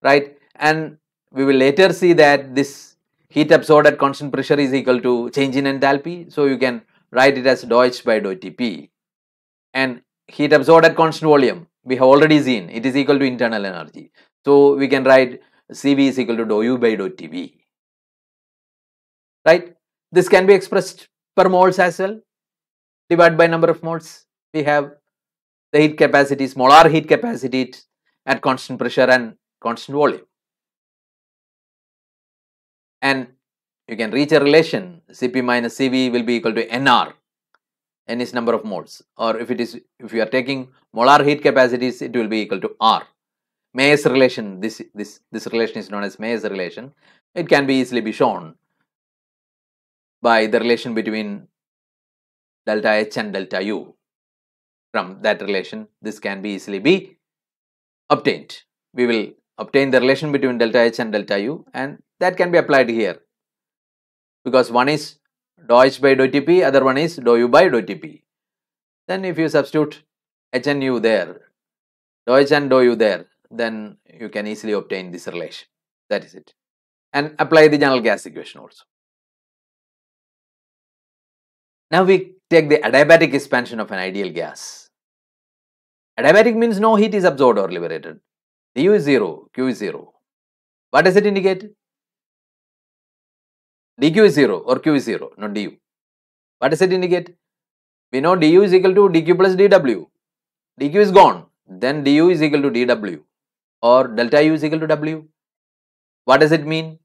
right? And we will later see that this heat absorbed at constant pressure is equal to change in enthalpy. So you can write it as dou H by dou Tp. And heat absorbed at constant volume, we have already seen it is equal to internal energy. So we can write Cv is equal to dou U by dou Tv. Right? This can be expressed per moles as well. Divided by number of moles. We have the heat capacities, molar heat capacity at constant pressure and constant volume. And you can reach a relation Cp minus Cv will be equal to Nr. N is number of moles, or if you are taking molar heat capacities, it will be equal to R. Mayer's relation, this relation is known as Mayer's relation. It can be easily be shown by the relation between delta H and delta U. From that relation, this can be easily be obtained. We will obtain the relation between delta H and delta U, and that can be applied here, because one is dou H by dou Tp, other one is dou U by dou Tp. Then if you substitute H and U there, dou H and dou U there, then you can easily obtain this relation. That is it. And apply the general gas equation also. Now we take the adiabatic expansion of an ideal gas. Adiabatic means no heat is absorbed or liberated. du is 0, q is 0. What does it indicate? dq is 0 or q is 0, not du. What does it indicate? We know du is equal to dq plus dw. dq is gone. Then du is equal to dw or delta u is equal to w. What does it mean?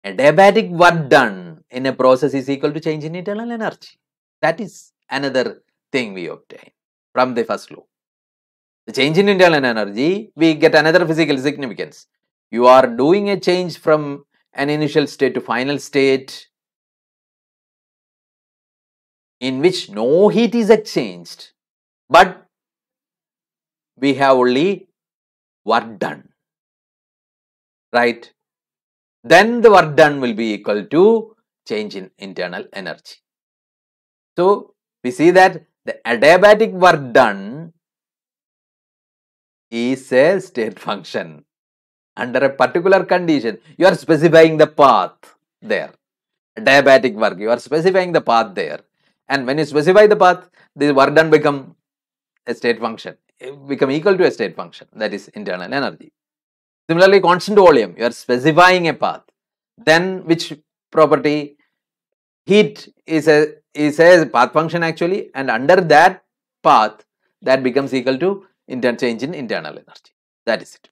Adiabatic work done in a process is equal to change in internal energy. That is another thing we obtain from the first law. The change in internal energy, we get another physical significance. You are doing a change from an initial state to final state in which no heat is exchanged, but we have only work done, right? Then the work done will be equal to change in internal energy. So we see that the adiabatic work done is a state function. Under a particular condition, you are specifying the path there. Adiabatic work, you are specifying the path there. And when you specify the path, the work done become a state function, become equal to a state function, that is internal energy. Similarly, constant volume, you are specifying a path. Then which property? Heat is a path function actually, and under that path, that becomes equal to change in internal energy. That is it.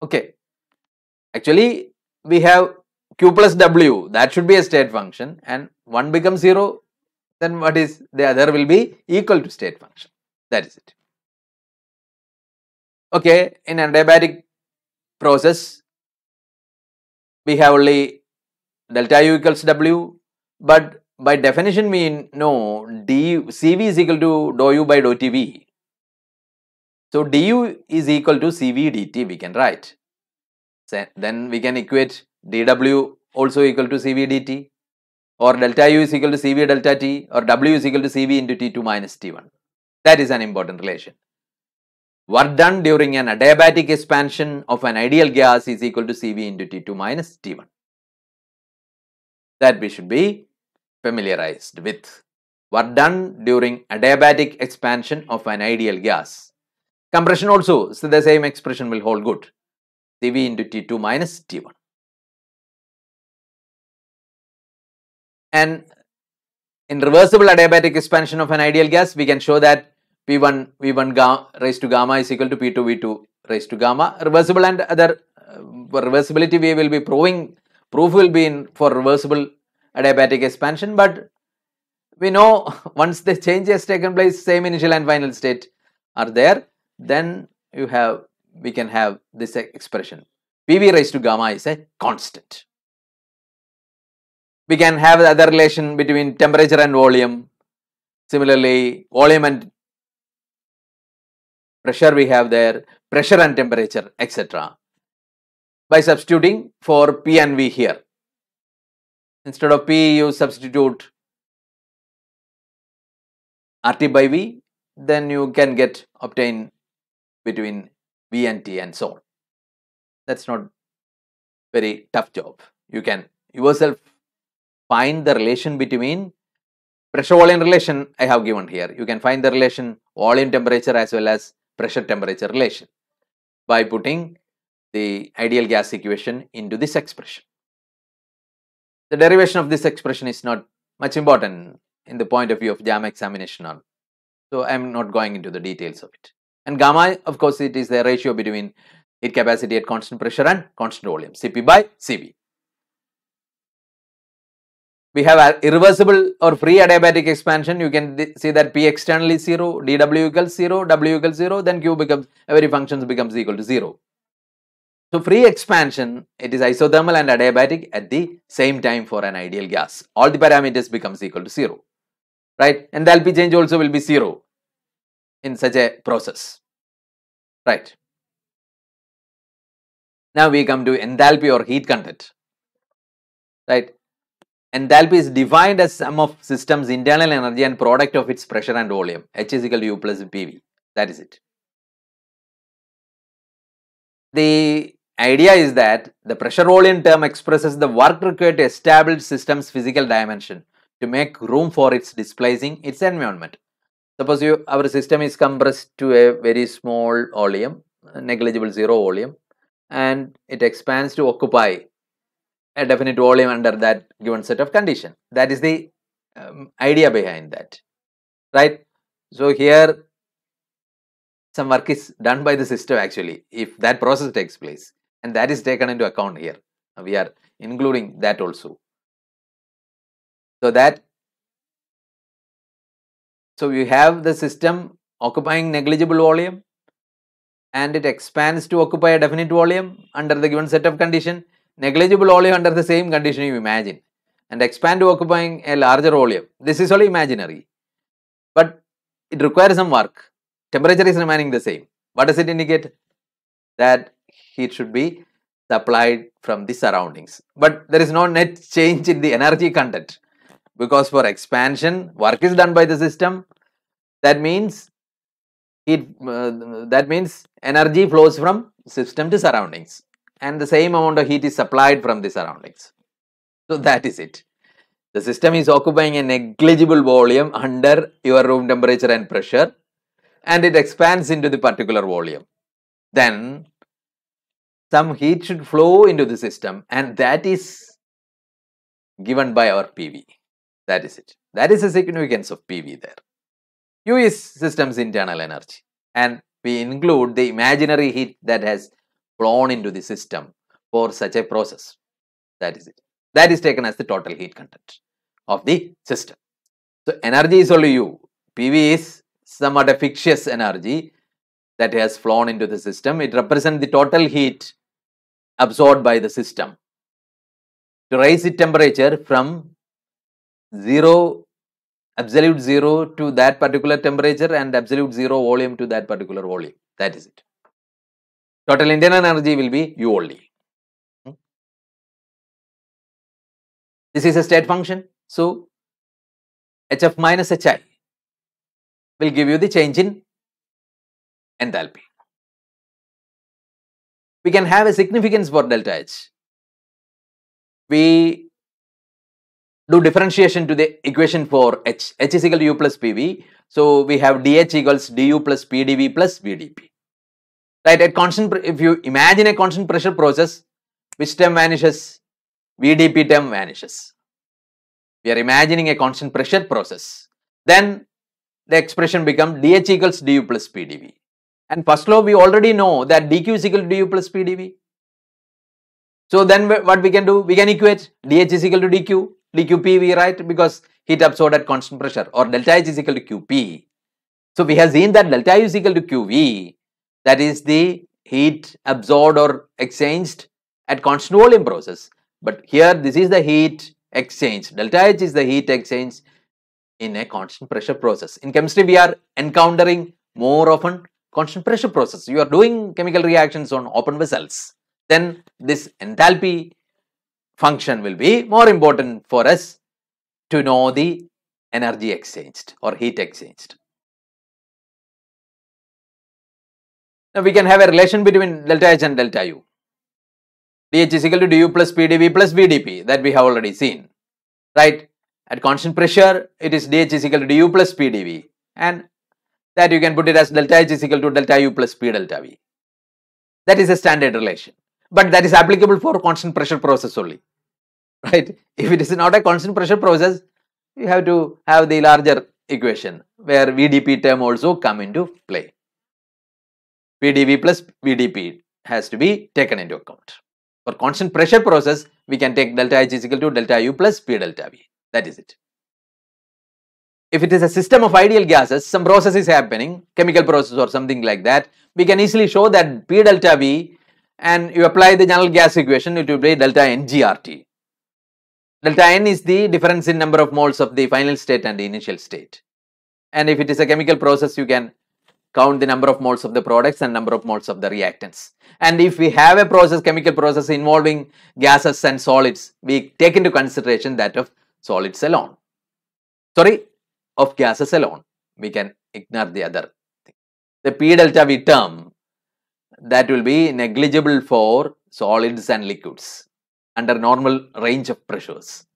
Okay. Actually, we have q plus w, that should be a state function, and one becomes 0, then what is the other will be equal to state function. That is it. Okay, in an adiabatic process, we have only delta U equals W, but by definition we know Cv is equal to dou U by dou Tv. So du is equal to Cv dt, we can write. Then we can equate dw also equal to Cv dt, or delta U is equal to Cv delta T, or W is equal to Cv into T2 minus T1. That is an important relation. Work done during an adiabatic expansion of an ideal gas is equal to Cv into T2 minus T1. That we should be familiarized with. Work done during adiabatic expansion of an ideal gas. Compression also, so the same expression will hold good. Cv into T2 minus T1. And in reversible adiabatic expansion of an ideal gas, we can show that P1 raised to gamma is equal to P2 V2 raised to gamma. Reversible and other reversibility we will be proving. Proof will be in for reversible adiabatic expansion, but we know once the change has taken place, same initial and final state are there, then we can have this expression. PV raised to gamma is a constant. We can have the other relation between temperature and volume. Similarly, volume and pressure we have there, pressure and temperature, etc. By substituting for P and V here. Instead of P, you substitute RT by V, then you can obtain between V and T and so on. That's not very tough job. You can yourself find the relation between pressure volume relation I have given here. You can find the relation volume temperature as well as pressure temperature relation by putting the ideal gas equation into this expression. The derivation of this expression is not much important in the point of view of JAM examination, so I am not going into the details of it. And gamma, of course, it is the ratio between heat capacity at constant pressure and constant volume, Cp by Cv. We have irreversible or free adiabatic expansion. You can see that P external is 0, dW equals 0, W equals 0, then Q becomes, every function becomes equal to 0. So free expansion, it is isothermal and adiabatic at the same time for an ideal gas. All the parameters becomes equal to 0, right? Enthalpy change also will be 0 in such a process, right? Now we come to enthalpy or heat content, right? Enthalpy is defined as sum of system's internal energy and product of its pressure and volume. H is equal to U plus PV. That is it. The idea is that the pressure volume term expresses the work required to establish system's physical dimension to make room for its displacing its environment. Suppose our system is compressed to a very small volume, negligible zero volume, and it expands to occupy a definite volume under that given set of condition. That is the idea behind that, right? So here some work is done by the system actually if that process takes place, and that is taken into account here. We are including that also. So you have the system occupying negligible volume and it expands to occupy a definite volume under the given set of condition. Negligible volume under the same condition you imagine, and expand to occupying a larger volume. This is only imaginary, but it requires some work. Temperature is remaining the same. What does it indicate? That heat should be supplied from the surroundings, but there is no net change in the energy content, because for expansion work is done by the system. That means energy flows from system to surroundings, and the same amount of heat is supplied from the surroundings. So that is it. The system is occupying a negligible volume under your room temperature and pressure, and it expands into the particular volume. Then some heat should flow into the system, and that is given by our PV. That is it. That is the significance of PV there. U is system's internal energy, and we include the imaginary heat that has flown into the system for such a process. That is it. That is taken as the total heat content of the system. So energy is only U. PV is somewhat a fictitious energy that has flown into the system. It represents the total heat absorbed by the system to raise its temperature from absolute zero to that particular temperature and absolute zero volume to that particular volume. That is it. Total internal energy will be U only. This is a state function. So HF minus HI will give you the change in enthalpy. We can have a significance for delta H. We do differentiation to the equation for H. H is equal to U plus PV. So we have DH equals DU plus PdV plus VdP. Right, at constant, if you imagine a constant pressure process, which term vanishes? VdP term vanishes. We are imagining a constant pressure process. Then the expression becomes DH equals DU plus PdV. And first law we already know that dQ is equal to DU plus PdV. So then what we can do? We can equate DH is equal to dQ PV, right? Because heat absorbed at constant pressure, or delta H is equal to QP. So we have seen that delta U is equal to QV. That is the heat absorbed or exchanged at constant volume process. But here this is the heat exchange. Delta H is the heat exchange in a constant pressure process. In chemistry we are encountering more often constant pressure process. You are doing chemical reactions on open vessels. Then this enthalpy function will be more important for us to know the energy exchanged or heat exchanged. Now we can have a relation between delta H and delta U. DH is equal to DU plus PdV plus VdP, that we have already seen. right? At constant pressure, it is dH is equal to du plus P dV, and that you can put it as delta H is equal to delta U plus P delta V. That is a standard relation, but that is applicable for constant pressure process only, right? If it is not a constant pressure process, you have to have the larger equation where VdP term also come into play. PdV plus VdP has to be taken into account. For constant pressure process, we can take delta H is equal to delta U plus P delta V. That is it. If it is a system of ideal gases, some process is happening, chemical process or something like that, we can easily show that P delta V, and you apply the general gas equation, it will be delta NGRT. Delta N is the difference in number of moles of the final state and the initial state. And if it is a chemical process, you can count the number of moles of the products and number of moles of the reactants. And if we have a process, chemical process involving gases and solids, we take into consideration that of solids alone. Sorry, of gases alone. We can ignore the other thing. The P delta V term, that will be negligible for solids and liquids under normal range of pressures.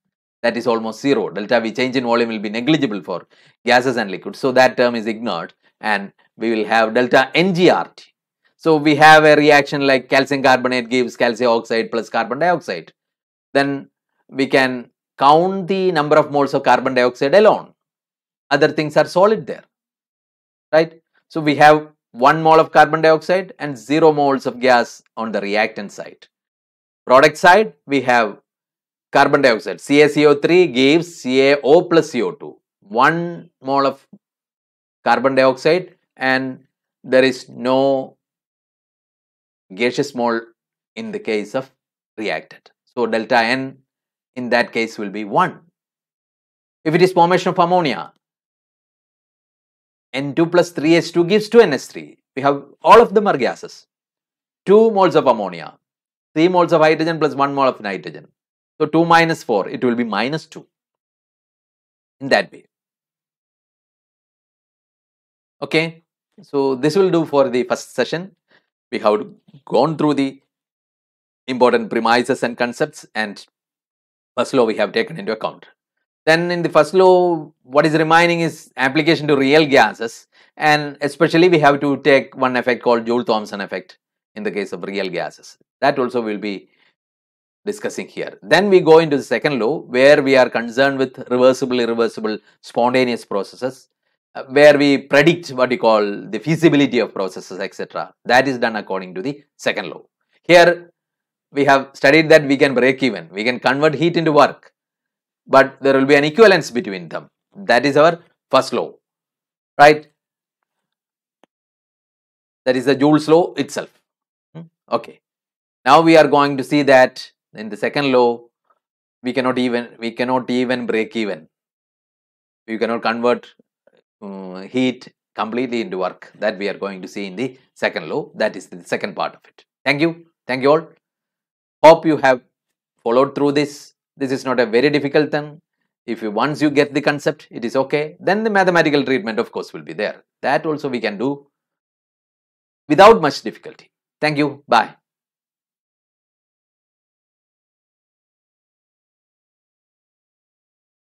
That is almost zero. Delta V change in volume will be negligible for gases and liquids. So that term is ignored, and we will have delta NGRT. So we have a reaction like calcium carbonate gives calcium oxide plus carbon dioxide. Then we can count the number of moles of carbon dioxide alone. Other things are solid there, right? So we have 1 mole of carbon dioxide and 0 moles of gas on the reactant side. Product side, we have carbon dioxide. CaCO3 gives CaO plus CO2. 1 mole of carbon dioxide, and there is no gaseous mole in the case of reactant. So delta N in that case will be 1. If it is formation of ammonia, N2 plus 3H2 gives 2NH3. We have all of them are gases. 2 moles of ammonia, 3 moles of hydrogen plus 1 mole of nitrogen. So 2 minus 4, it will be minus 2 in that way. Okay, so this will do for the first session. We have gone through the important premises and concepts, and first law we have taken into account. Then in the first law, what is remaining is application to real gases, and especially we have to take one effect called Joule-Thomson effect in the case of real gases. That also will be discussing here. Then we go into the second law, where we are concerned with reversible, irreversible, spontaneous processes, where we predict what we call the feasibility of processes, etc. That is done according to the second law. Here we have studied that we can break even, we can convert heat into work, but there will be an equivalence between them. That is our first law, right? That is the Joule's law itself. Okay. Now we are going to see that in the second law, we cannot even break even. We cannot convert heat completely into work. That we are going to see in the second law. That is the second part of it. Thank you. Thank you all. Hope you have followed through this. This is not a very difficult thing. If once you get the concept, it is okay. Then the mathematical treatment, of course, will be there. That also we can do without much difficulty. Thank you. Bye.